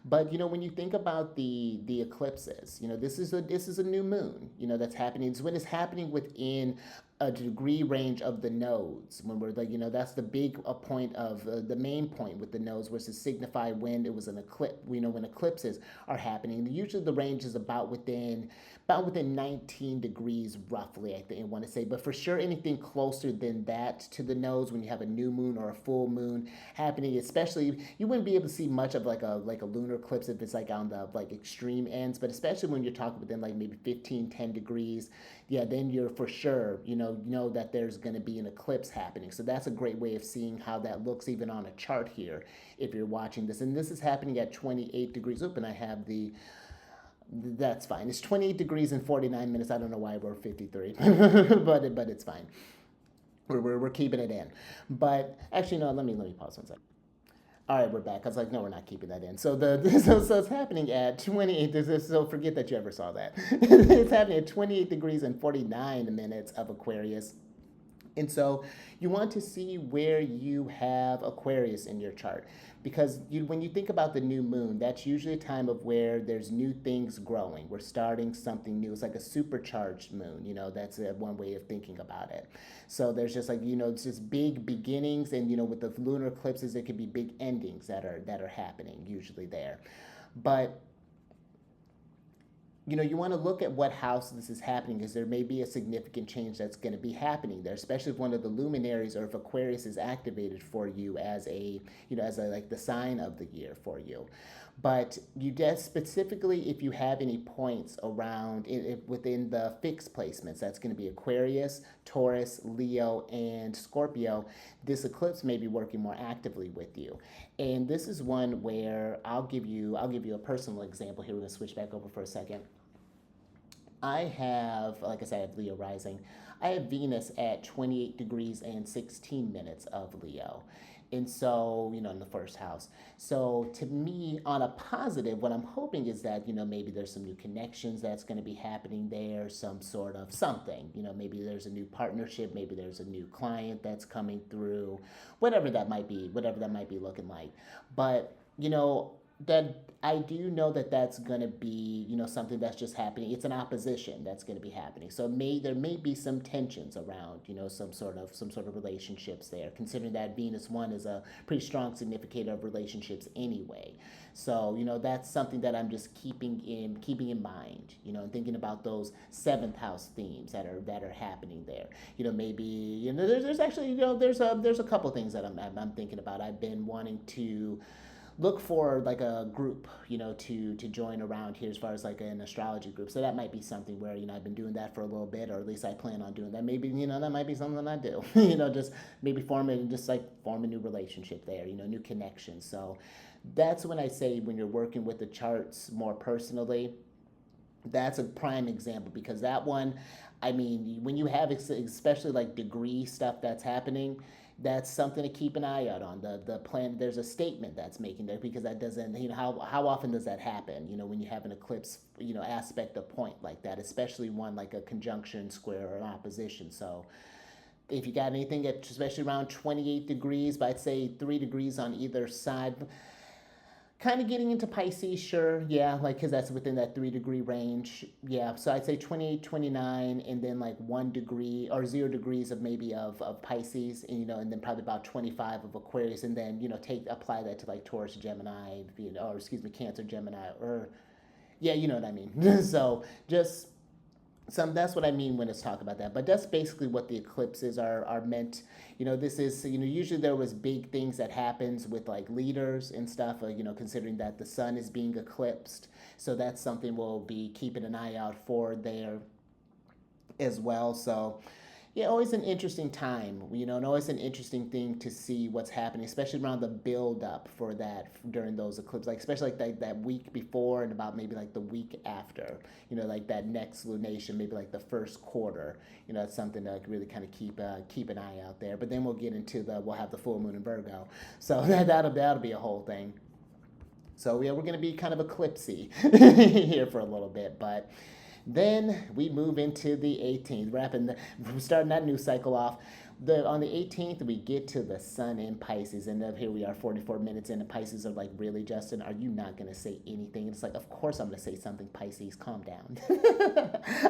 But when you think about the eclipses, this is a new moon, that's happening. It's when it's happening within a degree range of the nodes. When we're like, that's the big point of the main point with the nodes, was to signify when it was an eclipse. We know when eclipses are happening. Usually the range is about within 19 degrees roughly, I want to say. But for sure, anything closer than that to the nodes, when you have a new moon or a full moon happening, especially, you wouldn't be able to see much of like a lunar eclipse if it's like on the like extreme ends. But especially when you're talking within like maybe 15, 10 degrees, yeah, then you're for sure, know that there's going to be an eclipse happening. So that's a great way of seeing how that looks even on a chart here if you're watching this. And this is happening at 28 degrees. Oop, and I have that's fine. It's 28 degrees and 49 minutes. I don't know why we're 53, but it's fine. We're keeping it in. But actually, no. Let me pause one second. All right, we're back. I was like, no, we're not keeping that in. So so it's happening at 28. So forget that you ever saw that. It's happening at 28 degrees and 49 minutes of Aquarius. And so you want to see where you have Aquarius in your chart, because when you think about the new moon, that's usually a time of where there's new things growing. We're starting something new. It's like a supercharged moon. That's one way of thinking about it. So there's just like, it's just big beginnings, and with the lunar eclipses, it could be big endings that are happening usually there. But you want to look at what house this is happening, because there may be a significant change that's going to be happening there, especially if one of the luminaries, or if Aquarius is activated for you as like the sign of the year for you. But you just specifically, if you have any points around within the fixed placements, that's going to be Aquarius, Taurus, Leo, and Scorpio. This eclipse may be working more actively with you. And this is one where I'll give you a personal example here. We're going to switch back over for a second. I have, like I said, I have Leo rising. I have Venus at 28 degrees and 16 minutes of Leo. And so, in the first house. So to me, on a positive, what I'm hoping is that, maybe there's some new connections that's going to be happening there, some sort of something. Maybe there's a new partnership, maybe there's a new client that's coming through, whatever that might be looking like. But, that I do know that that's going to be, something that's just happening. It's an opposition that's going to be happening. So there may be some tensions around, some sort of relationships there, considering that Venus 1 is a pretty strong significator of relationships anyway. So, that's something that I'm just keeping in mind, and thinking about those seventh house themes that are happening there. Maybe, there's actually, there's a couple things that I'm thinking about. I've been wanting to look for like a group, to join around here, as far as like an astrology group. So that might be something where, I've been doing that for a little bit, or at least I plan on doing that. Maybe, that might be something I do, just maybe form a new relationship there, new connections. So that's when I say, when you're working with the charts more personally, that's a prime example, because that one, when you have especially like degree stuff that's happening, that's something to keep an eye out on. The plan, there's a statement that's making there, because that doesn't, how often does that happen, when you have an eclipse, aspect, a point like that, especially one like a conjunction, square, or an opposition. So if you got anything at, especially around 28 degrees, but I'd say 3 degrees on either side, kind of getting into Pisces, sure, yeah, like, because that's within that 3 degree range, yeah. So I'd say 28, 29, and then like 1 degree or 0 degrees of maybe of Pisces, and and then probably about 25 of Aquarius, and then apply that to like Taurus, Gemini, or excuse me, Cancer, Gemini, or yeah, you know what I mean. So just that's what I mean when it's talk about that. But that's basically what the eclipses are meant. This is, usually there was big things that happens with like leaders and stuff, considering that the sun is being eclipsed. So that's something we'll be keeping an eye out for there as well. So Yeah, always an interesting time, and always an interesting thing to see what's happening, especially around the build up for that during those eclipses, like especially like that week before and about maybe like the week after, like that next lunation, maybe like the first quarter. It's something to like really kind of keep an eye out there. But then we'll have the full moon in Virgo, so that'll be a whole thing. So yeah, we're gonna be kind of eclipsy here for a little bit, but then we move into the 18th, we're starting that new cycle off. On the 18th, we get to the sun in Pisces, and here we are, 44 minutes into Pisces. Are like, really, Justin? Are you not going to say anything? And it's like, of course I'm going to say something, Pisces. Calm down.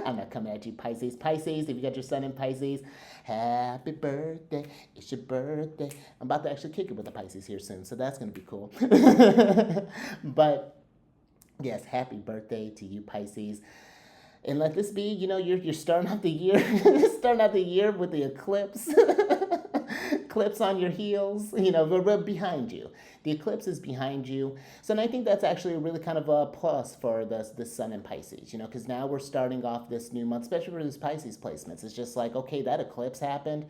I'm not coming at you, Pisces. Pisces, if you got your sun in Pisces, happy birthday. It's your birthday. I'm about to actually kick it with the Pisces here soon, so that's going to be cool. But yes, happy birthday to you, Pisces. And let this be, you're starting out the year, starting out the year with the eclipse, eclipse on your heels, we're behind you. The eclipse is behind you. So, and I think that's actually really kind of a plus for the sun in Pisces, because now we're starting off this new month, especially for these Pisces placements. It's just like, okay, that eclipse happened.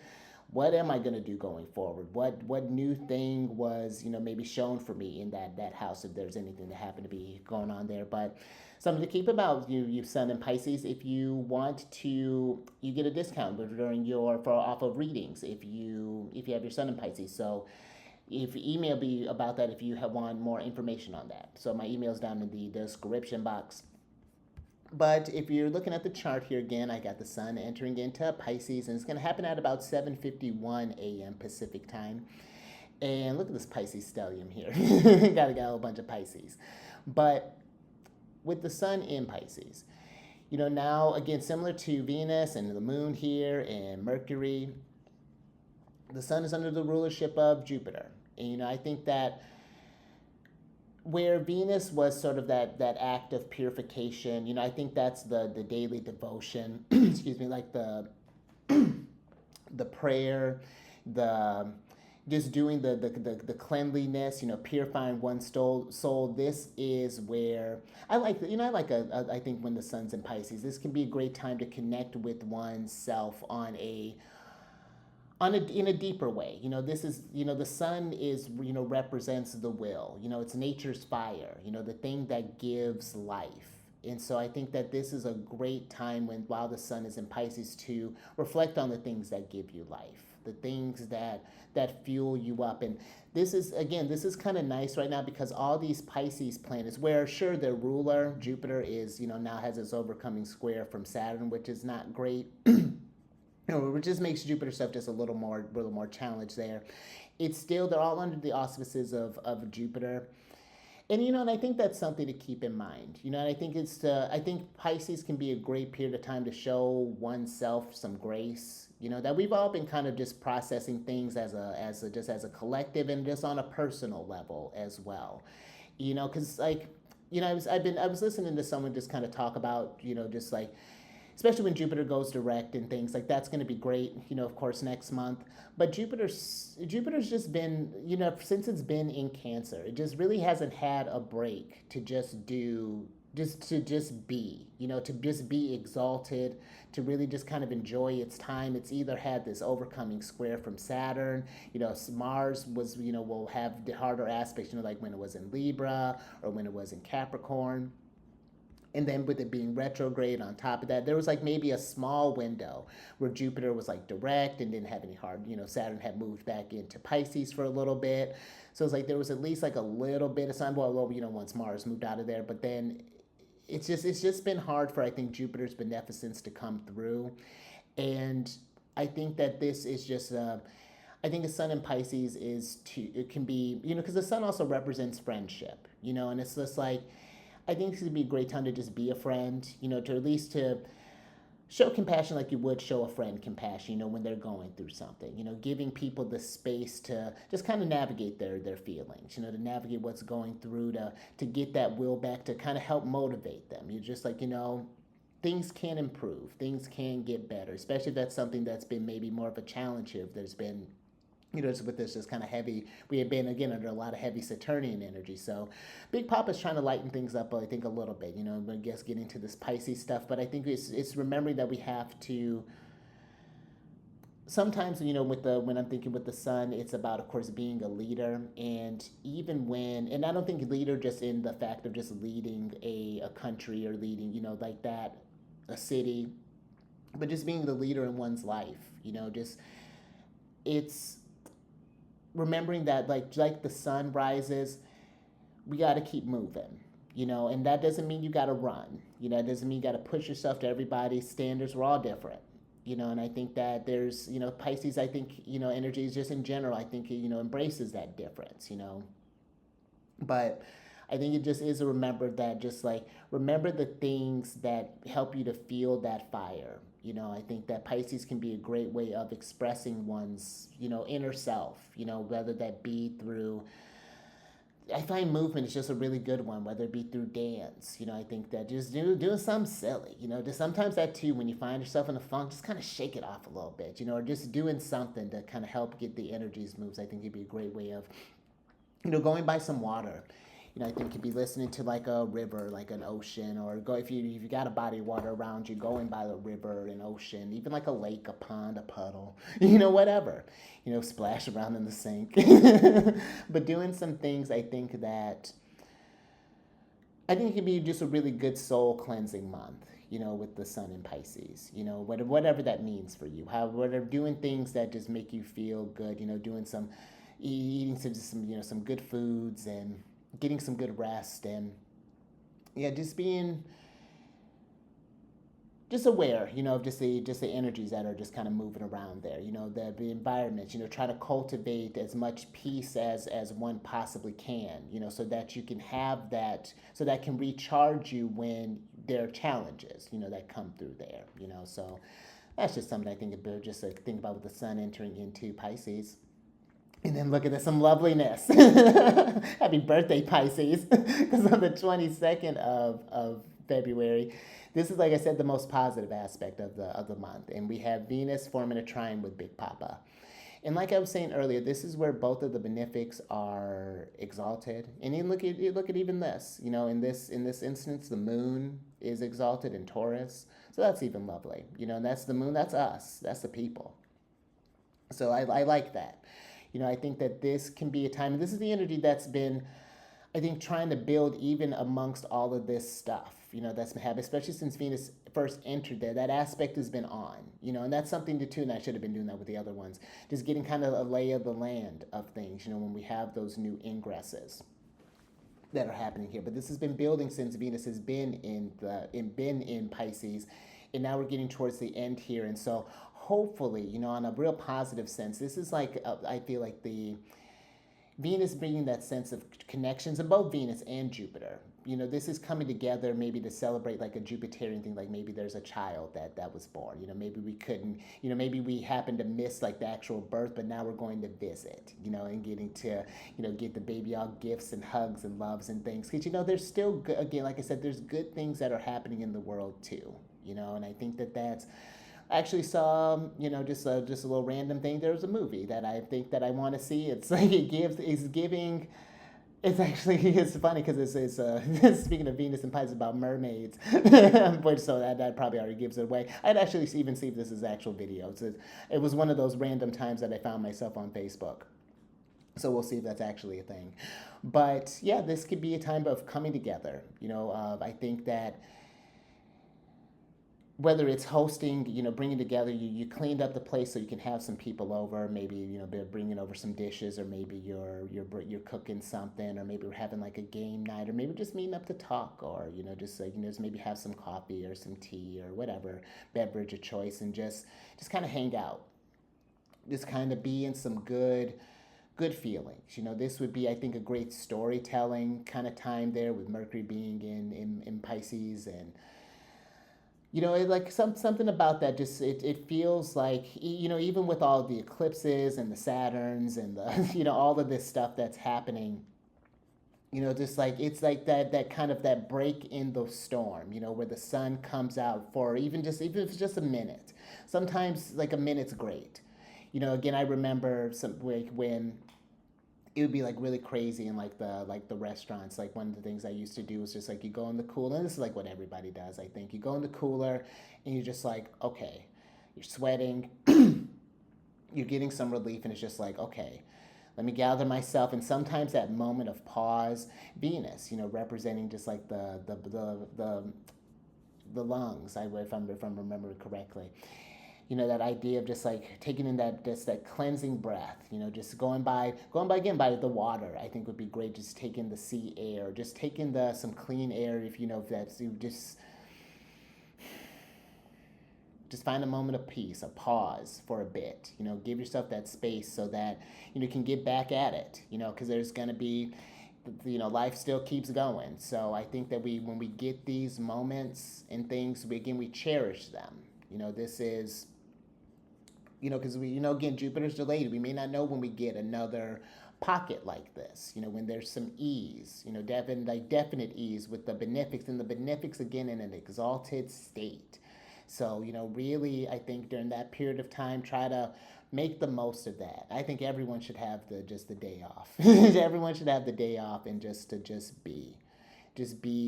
What am I going to do going forward? What new thing was, maybe shown for me in that house, if there's anything that happened to be going on there. But something to keep about you sun in Pisces. If you want to, you get a discount during off of readings if you have your sun in Pisces. So if email me about that if you want more information on that. So my email's down in the description box. But if you're looking at the chart here again, I got the sun entering into Pisces, and it's going to happen at about 7:51 a.m. Pacific time. And look at this Pisces stellium here. got a whole bunch of Pisces. But with the sun in Pisces, now again, similar to Venus and the moon here and Mercury, the sun is under the rulership of Jupiter. And, I think that where Venus was sort of that act of purification, I think that's the daily devotion, excuse me, like the prayer, the just doing the cleanliness, purifying one's soul. This is where I think when the sun's in Pisces, this can be a great time to connect with oneself in a deeper way. This is, the sun is, represents the will. It's nature's fire, the thing that gives life. And so I think that this is a great time while the sun is in Pisces, to reflect on the things that give you life, the things that fuel you up. And this is kind of nice right now, because all these Pisces planets, where sure their ruler Jupiter is, now has its overcoming square from Saturn, which is not great. It just makes Jupiter stuff just a little more challenged there. It's still, they're all under the auspices of Jupiter. And and I think that's something to keep in mind. And I think I think Pisces can be a great period of time to show oneself some grace. That we've all been kind of just processing things as a collective, and just on a personal level as well. Because like, I was listening to someone just kind of talk about, just like, especially when Jupiter goes direct and things like that's going to be great, of course, next month. But Jupiter's just been, since it's been in Cancer, it just really hasn't had a break to just be, to just be exalted, to really just kind of enjoy its time. It's either had this overcoming square from Saturn, Mars was, will have the harder aspects, like when it was in Libra or when it was in Capricorn. And then with it being retrograde on top of that, there was like maybe a small window where Jupiter was like direct and didn't have any hard, Saturn had moved back into Pisces for a little bit. So it's like there was at least like a little bit of sun, once Mars moved out of there. But then it's just been hard for, I think, Jupiter's beneficence to come through. And I think that this is just, I think the sun in Pisces it can be, because the sun also represents friendship, and it's just like, I think this would be a great time to just be a friend, to at least to show compassion like you would show a friend compassion, when they're going through something, giving people the space to just kind of navigate their feelings, to navigate what's going through, to get that will back, to kind of help motivate them. You're just like, things can improve, things can get better, especially if that's something that's been maybe more of a challenge here. If there's been with this just kind of heavy, we had been again under a lot of heavy Saturnian energy. So Big Papa's trying to lighten things up, I think, a little bit, I guess getting to this Pisces stuff. But I think it's remembering that we have to sometimes with the when I'm thinking with the sun, it's about, of course, being a leader. And even when, and I don't think leader just in the fact of just leading a country or leading, like that, a city, but just being the leader in one's life. Just, it's remembering that, like the sun rises, we got to keep moving. And that doesn't mean you got to run. It doesn't mean you got to push yourself to everybody's standards. We're all different. And I think that there's, Pisces, I think, energies just in general, I think, embraces that difference. But I think it just is a remember that, just like, remember the things that help you to feel that fire. I think that Pisces can be a great way of expressing one's, inner self, whether that be through, I find movement is just a really good one, whether it be through dance. I think that just doing something silly. Just sometimes that too, when you find yourself in a funk, just kind of shake it off a little bit. Or just doing something to kind of help get the energies moves. I think it'd be a great way of, going by some water. I think you'd be listening to like a river, like an ocean, or go if you got a body of water around you, going by the river, an ocean, even like a lake, a pond, a puddle, whatever, splash around in the sink. But doing some things, I think it could be just a really good soul cleansing month. With the sun in Pisces, whatever that means for you. However, doing things that just make you feel good. Doing some, eating some good foods and getting some good rest, and yeah, just being just aware, of just the energies that are just kind of moving around there. The environment. Try to cultivate as much peace as one possibly can. So that you can have that, so that can recharge you when there are challenges. That come through there. So that's just something I think about. Just to think about with the sun entering into Pisces. And then look at this, some loveliness. Happy birthday, Pisces. Because on the 22nd of February, this is, like I said, the most positive aspect of the month. And we have Venus forming a trine with Big Papa. And like I was saying earlier, this is where both of the benefics are exalted. And you look at even this. In this instance, the moon is exalted in Taurus. So that's even lovely. And that's the moon, that's us. That's the people. So I like that. I think that this can be a time, and this is the energy that's been, I think, trying to build even amongst all of this stuff, that's been happening, especially since Venus first entered there. That aspect has been on, and that's something to tune. I should have been doing that with the other ones. Just getting kind of a lay of the land of things, when we have those new ingresses that are happening here. But this has been building since Venus has been in Pisces, and now we're getting towards the end here. And so hopefully, on a real positive sense, this is like I feel like the Venus bringing that sense of connections, and both Venus and Jupiter. This is coming together maybe to celebrate like a Jupiterian thing, like maybe there's a child that was born. Maybe we couldn't, maybe we happened to miss like the actual birth, but now we're going to visit, and getting to, get the baby all gifts and hugs and loves and things. Because, there's still, again, like I said, there's good things that are happening in the world too, and I think that's, I actually saw, just a little random thing. There was a movie that I think that I want to see. It's like it's giving. It's actually it's funny because it's speaking of Venus and Pisces, about mermaids, which so that probably already gives it away. I'd actually even see if this is actual video. It was one of those random times that I found myself on Facebook. So we'll see if that's actually a thing. But yeah, this could be a time of coming together. I think that whether it's hosting, bringing together, you cleaned up the place so you can have some people over. Maybe they're bringing over some dishes, or maybe you're cooking something, or maybe we're having like a game night, or maybe just meeting up to talk, or just just maybe have some coffee or some tea or whatever beverage of choice, and just kind of hang out, just kind of be in some good feelings. This would be, I think, a great storytelling kind of time there, with Mercury being in Pisces. And like something about that, just it feels like, even with all the eclipses and the Saturns and the all of this stuff that's happening, just like it's like that kind of that break in the storm, where the sun comes out for even if it's just a minute. Sometimes like a minute's great. Again, I remember some like when it would be like really crazy in like the restaurants. Like one of the things I used to do was just like you go in the cooler, and this is like what everybody does, I think. You go in the cooler and you're just like, okay, you're sweating, you're getting some relief, and it's just like, okay, let me gather myself. And sometimes that moment of pause, Venus, representing just like the lungs, if I'm remembering correctly. That idea of just like taking in that cleansing breath, just going by again by the water, I think would be great. Just taking the sea air, just taking the some clean air, if that's you just find a moment of peace, a pause for a bit. Give yourself that space so that you can get back at it. Because there's gonna be, life still keeps going. So I think that when we get these moments and things, we cherish them. This is, because again, Jupiter's delayed. We may not know when we get another pocket like this, when there's some ease, definite ease with the benefics, and the benefics again in an exalted state. So, really, I think during that period of time, try to make the most of that. I think everyone should have just the day off. Everyone should have the day off and just be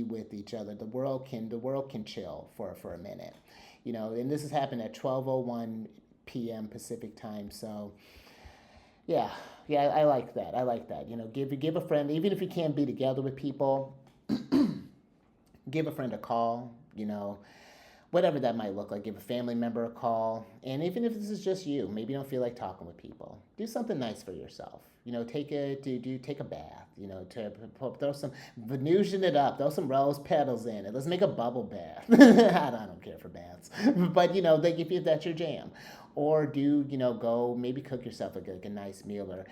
with each other. The world can chill for a minute, And this has happened at 12:01 p.m. Pacific time. So, yeah, yeah, I like that. I like that. Give a friend, even if you can't be together with people, give a friend a call. Whatever that might look like. Give a family member a call. And even if this is just you, maybe you don't feel like talking with people, do something nice for yourself. Take a bath. Throw some Venusian it up. Throw some rose petals in it. Let's make a bubble bath. I don't care for baths, but if that's your jam, or go maybe cook yourself a nice meal, or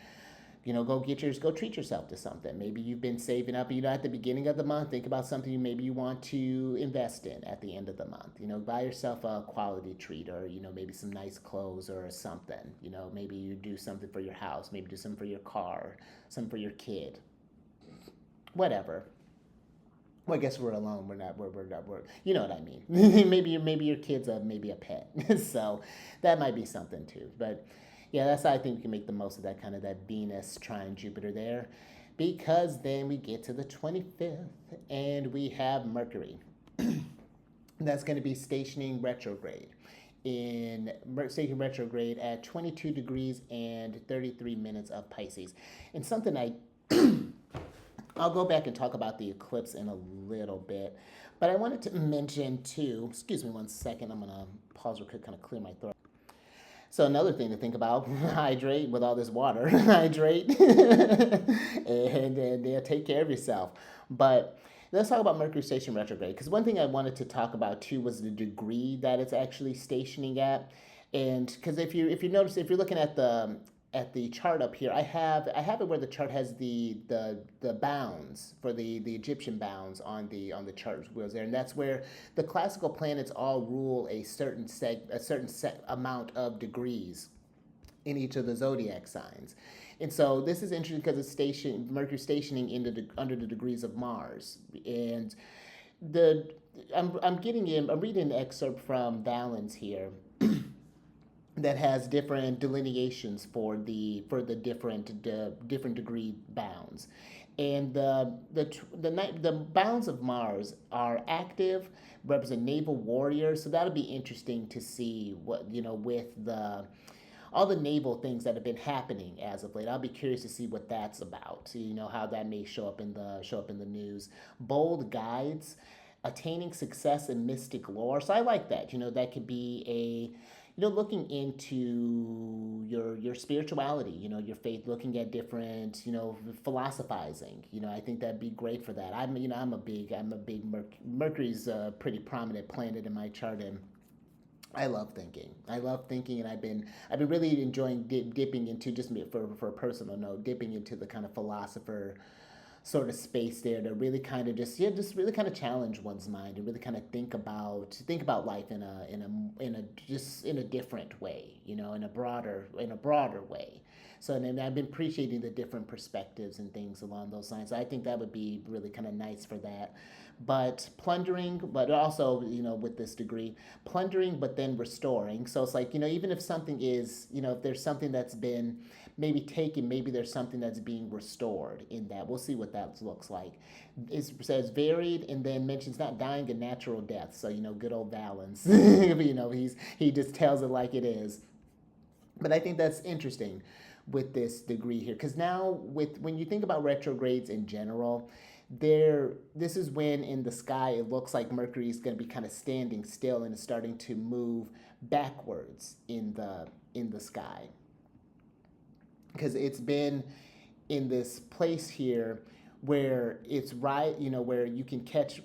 go treat yourself to something. Maybe you've been saving up, at the beginning of the month, think about something maybe you want to invest in at the end of the month. Buy yourself a quality treat, or, maybe some nice clothes or something. Maybe you do something for your house, maybe do something for your car, something for your kid, whatever. Well, I guess we're alone. You know what I mean. maybe your kid's maybe a pet, so that might be something too. But yeah, that's how I think we can make the most of that Venus trine Jupiter there, because then we get to the 25th and we have Mercury. That's going to be stationing retrograde at 22 degrees and 33 minutes of Pisces, and something I'll go back and talk about the eclipse in a little bit, but I wanted to mention too. Excuse me one second. I'm gonna pause real quick, kind of clear my throat. So another thing to think about: hydrate with all this water. Hydrate, and take care of yourself. But let's talk about Mercury station retrograde, because one thing I wanted to talk about too was the degree that it's actually stationing at. And because if you notice, if you're looking at the chart up here, I have it where the chart has the bounds for the Egyptian bounds on the chart wheels there, and that's where the classical planets all rule a certain set amount of degrees in each of the zodiac signs. And so this is interesting because Mercury stationing under the degrees of Mars. And the I'm reading an excerpt from Valens here that has different delineations for the different degree bounds, and the bounds of Mars are active, represent naval warriors. So that'll be interesting to see what with the all the naval things that have been happening as of late. I'll be curious to see what that's about. How that may show up in the news. Bold guides, attaining success in mystic lore. So I like that. That could be looking into your spirituality, your faith, looking at different, philosophizing. I think that'd be great for that. I'm a big Mercury's a pretty prominent planet in my chart, and I love thinking. And I've been really enjoying dipping into, just for a personal note, dipping into the kind of philosopher sort of space there to really kind of just really kind of challenge one's mind and really kind of think about life in a different way, in a broader way. So, and I've been appreciating the different perspectives and things along those lines. So I think that would be really kind of nice for that. But plundering, but also, with this degree, plundering, but then restoring. So it's like, even if something is, if there's something that's been maybe taken, maybe there's something that's being restored in that. We'll see what that looks like. It says varied, and then mentions not dying a natural death. So, good old Valens. He just tells it like it is. But I think that's interesting with this degree here, because now with when you think about retrogrades in general, this is when in the sky it looks like Mercury is going to be kind of standing still and it's starting to move backwards in the sky, because it's been in this place here where it's right, where you can catch,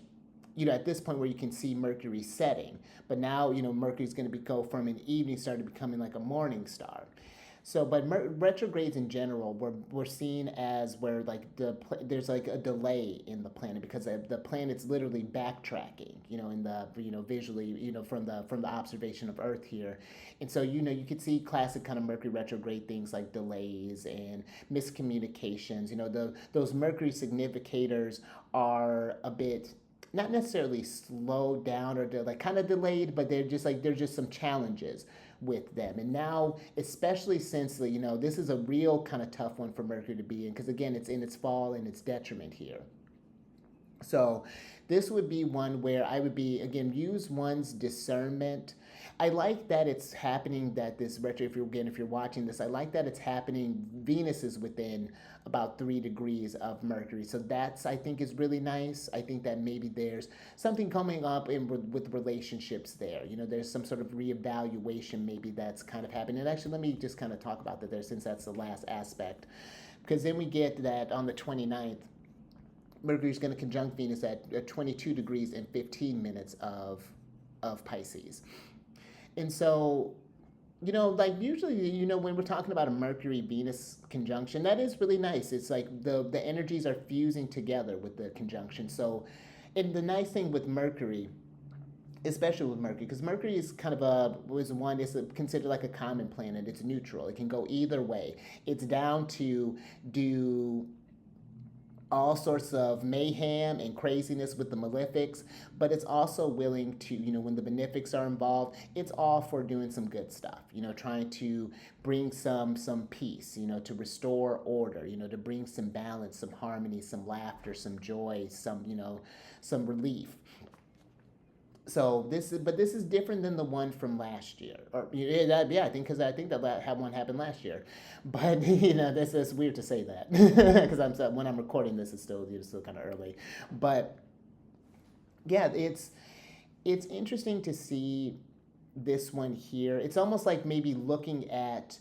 at this point where you can see Mercury setting. But now, Mercury's going to go from an evening star to becoming like a morning star. So, but retrogrades in general, we're seen as where like there's like a delay in the planet, because the planet's literally backtracking, in the visually, from the observation of Earth here, and so you could see classic kind of Mercury retrograde things like delays and miscommunications. Those Mercury significators are a bit not necessarily slowed down or like kind of delayed, but there's just some challenges with them. And now, especially since this is a real kind of tough one for Mercury to be in, because again, it's in its fall and its detriment here. So this would be one where I would be, again, use one's discernment. I like that it's happening, that this retro, if you're watching this, I like that it's happening. Venus is within about 3 degrees of Mercury. So that's, I think, is really nice. I think that maybe there's something coming up with relationships there. There's some sort of reevaluation maybe that's kind of happening. And actually, let me just kind of talk about that there, since that's the last aspect. Because then we get that on the 29th, Mercury is going to conjunct Venus at 22 degrees and 15 minutes of Pisces. And so, like usually, when we're talking about a Mercury-Venus conjunction, that is really nice. It's like the energies are fusing together with the conjunction. So, and the nice thing with Mercury, especially with Mercury, because Mercury is kind of it's considered like a common planet. It's neutral. It can go either way. It's down to do all sorts of mayhem and craziness with the malefics, but it's also willing to, when the benefics are involved, it's all for doing some good stuff, trying to bring some peace, to restore order, to bring some balance, some harmony, some laughter, some joy, some relief. So this is different than the one from last year, or I think, because I think that one happened last year, but that's weird to say that because when I'm recording this, it's still kind of early, but yeah, it's interesting to see this one here. It's almost like maybe looking at,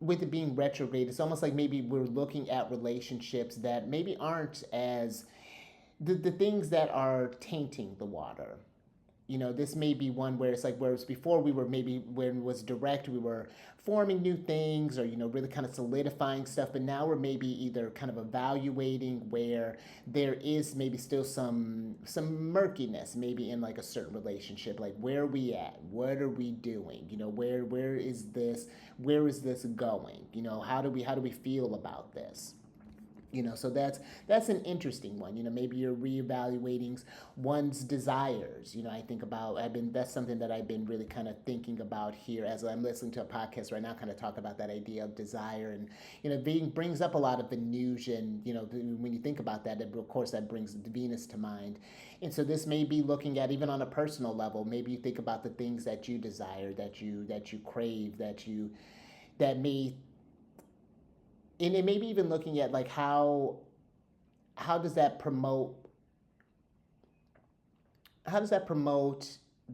with it being retrograde, it's almost like maybe we're looking at relationships that maybe aren't as the things that are tainting the water. This may be one where it's like, whereas before we were maybe, when it was direct, we were forming new things, or really kind of solidifying stuff, but now we're maybe either kind of evaluating where there is maybe still some murkiness maybe in like a certain relationship, like where are we at, what are we doing, where is this going, how do we feel about this. So that's an interesting one. Maybe you're reevaluating one's desires. I think about, that's something that I've been really kind of thinking about here as I'm listening to a podcast right now, kind of talk about that idea of desire, and brings up a lot of Venusian. When you think about that, of course that brings Venus to mind. And so this may be looking at, even on a personal level, maybe you think about the things that you desire, that you crave, that may, and it may be even looking at like how does that promote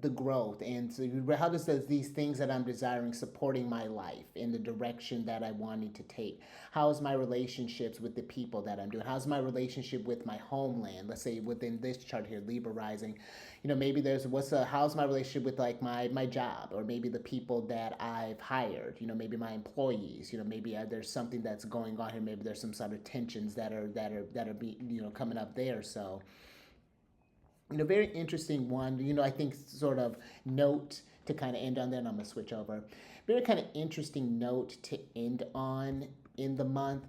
the growth, and so how does these things that I'm desiring supporting my life in the direction that I wanted to take. How is my relationships with the people that I'm doing? How's my relationship with my homeland? Let's say within this chart here, Libra rising, maybe there's how's my relationship with like my job, or maybe the people that I've hired, maybe my employees, maybe there's something that's going on here, maybe there's some sort of tensions that are coming up there. So very interesting one. I think sort of note to kind of end on, then I'm going to switch over. Very kind of interesting note to end on in the month.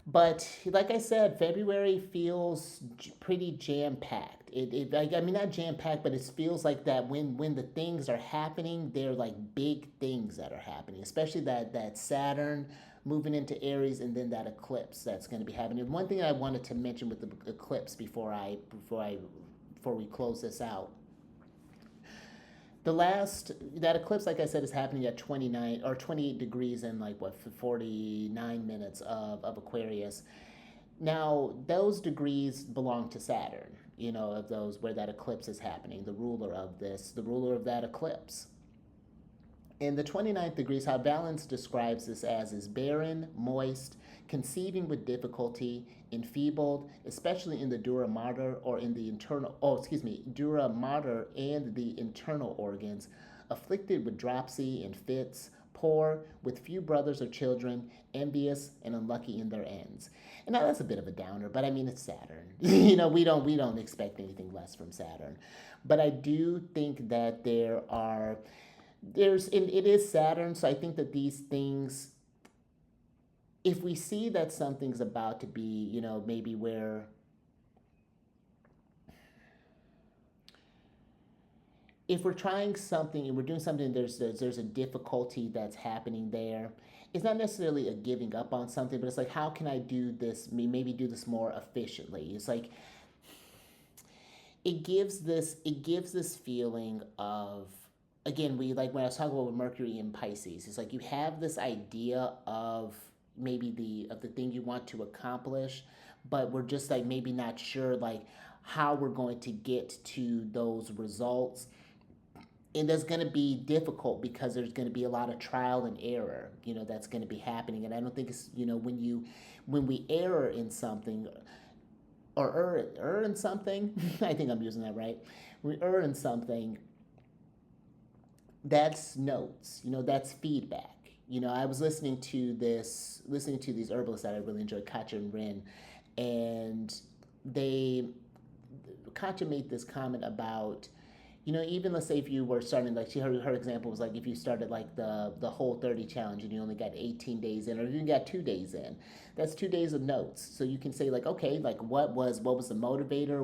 But like I said, February feels pretty jam-packed. I mean, not jam-packed, but it feels like that when the things are happening, they're like big things that are happening, especially that Saturn moving into Aries, and then that eclipse that's going to be happening. One thing I wanted to mention with the eclipse before we close this out. that eclipse, like I said, is happening at 29 or 28 degrees in like what 49 minutes of Aquarius. Now those degrees belong to Saturn. Of those where that eclipse is happening, the ruler of that eclipse. In the 29th degrees, how Balance describes this as is barren, moist, conceiving with difficulty, enfeebled, especially in the dura mater or in the internal, dura mater and the internal organs, afflicted with dropsy and fits, poor, with few brothers or children, envious and unlucky in their ends. And now that's a bit of a downer, but I mean it's Saturn. We don't expect anything less from Saturn. But I do think that it is Saturn, so I think that these things, if we see that something's about to be, maybe where if we're trying something and we're doing something, there's a difficulty that's happening there. It's not necessarily a giving up on something, but it's like, how can I do this? Maybe do this more efficiently. It's like it gives this feeling of, again, we like when I was talking about Mercury in Pisces, it's like you have this idea of maybe the thing you want to accomplish, but we're just like maybe not sure like how we're going to get to those results. And that's going to be difficult because there's going to be a lot of trial and error, that's going to be happening. And I don't think it's, when we err in something or err in something, I think I'm using that right. We err in something, that's notes, that's feedback. I was listening to these herbalists that I really enjoy, Katja and Rin, and Katja made this comment about, even let's say if you were starting, like her example was like if you started like the whole 30 challenge and you only got 18 days in, or you got 2 days in, that's 2 days of notes. So you can say like, okay, like what was the motivator?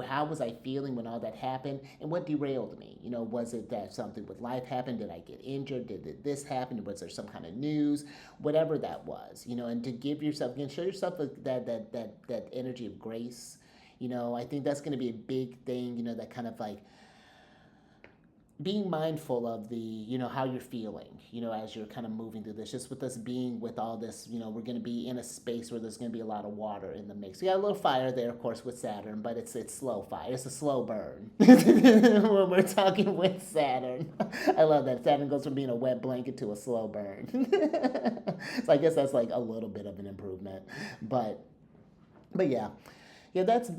How was I feeling when all that happened? And what derailed me? Was it that something with life happened? Did I get injured? Did this happen? Was there some kind of news? Whatever that was, and to give yourself, again, show yourself that energy of grace. I think that's going to be a big thing, that kind of like being mindful of how you're feeling, as you're kind of moving through this. Just with us being with all this, we're going to be in a space where there's going to be a lot of water in the mix. We got a little fire there, of course, with Saturn, but it's slow fire. It's a slow burn when we're talking with Saturn. I love that. Saturn goes from being a wet blanket to a slow burn. So I guess that's like a little bit of an improvement, but yeah. Yeah, that's a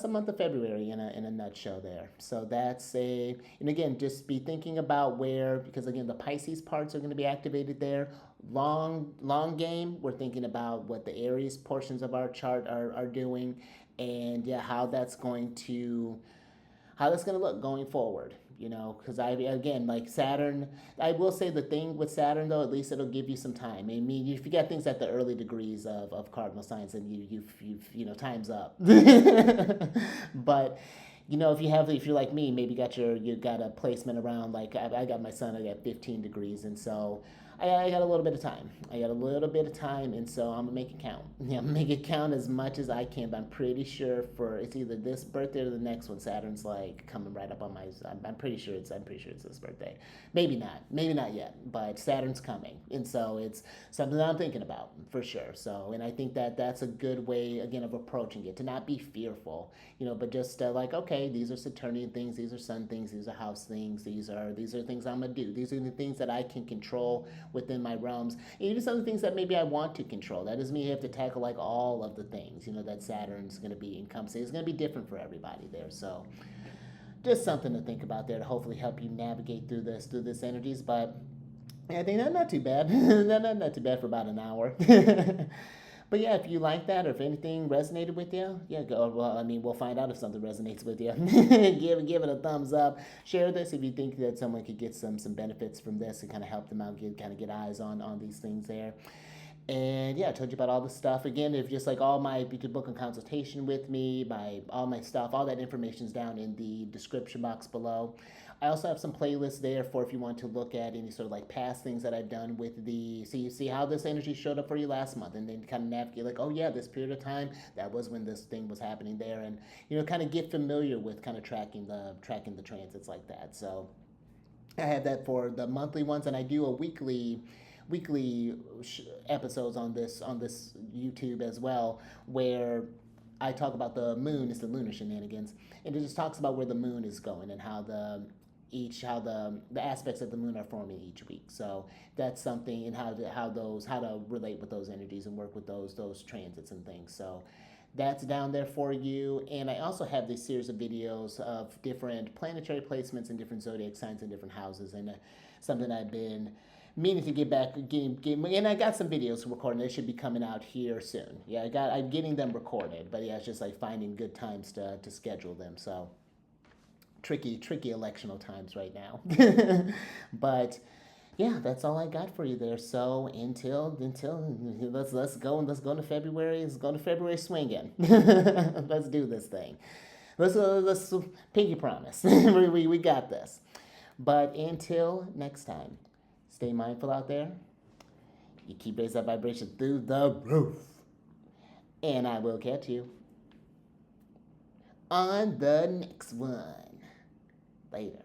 month of February in a nutshell there. So and again, just be thinking about where, because again, the Pisces parts are going to be activated there. Long game, we're thinking about what the Aries portions of our chart are doing, and yeah, how that's going to look going forward. Because again, like Saturn, I will say the thing with Saturn though, at least it'll give you some time. I mean, if you got things at the early degrees of cardinal signs, then you've time's up. But if you're like me, maybe you got a placement around, like I got my son, I got 15 degrees, and so I got a little bit of time. And so I'm gonna make it count. Yeah, I'm gonna make it count as much as I can. But I'm pretty sure for it's either this birthday or the next one. Saturn's like coming right up on my. I'm pretty sure it's this birthday. Maybe not yet. But Saturn's coming, and so it's something that I'm thinking about for sure. So, and I think that that's a good way again of approaching it, to not be fearful, but just like, okay, these are Saturnian things, these are Sun things, these are House things, these are things I'm gonna do. These are the things that I can control within my realms. And even some of the things that maybe I want to control. That doesn't mean you have to tackle like all of the things, that Saturn's going to be encompassing. It's going to be different for everybody there. So just something to think about there to hopefully help you navigate through this energies. But yeah, I think that's not too bad. not too bad for about an hour. But yeah, if you like that or if anything resonated with you, yeah, go. Well, I mean, we'll find out if something resonates with you. give it a thumbs up. Share this if you think that someone could get some benefits from this and kind of help them out, get eyes on these things there. And yeah, I told you about all the stuff. Again, if just like all my, you could book a consultation with me, all my stuff, all that information's down in the description box below. I also have some playlists there for if you want to look at any sort of like past things that I've done with so you see how this energy showed up for you last month, and then kind of navigate like, oh yeah, this period of time, that was when this thing was happening there, and kind of get familiar with kind of tracking the transits like that. So I have that for the monthly ones, and I do a weekly episodes on this YouTube as well, where I talk about the moon. It's the lunar shenanigans, and it just talks about where the moon is going and how the aspects of the moon are forming each week. So that's something, and how to relate with those energies and work with those transits and things. So that's down there for you. And I also have this series of videos of different planetary placements in different zodiac signs and different houses, and something I've been meaning to get back, and I got some videos recording. They should be coming out here soon. Yeah, I'm getting them recorded, but yeah, it's just like finding good times to schedule them. So tricky electional times right now. But yeah, that's all I got for you there. So until let's go into February. Let's go to February swinging. Let's do this thing. Let's pinky promise. we got this. But until next time, stay mindful out there. You keep raising that vibration through the roof, and I will catch you on the next one. Later.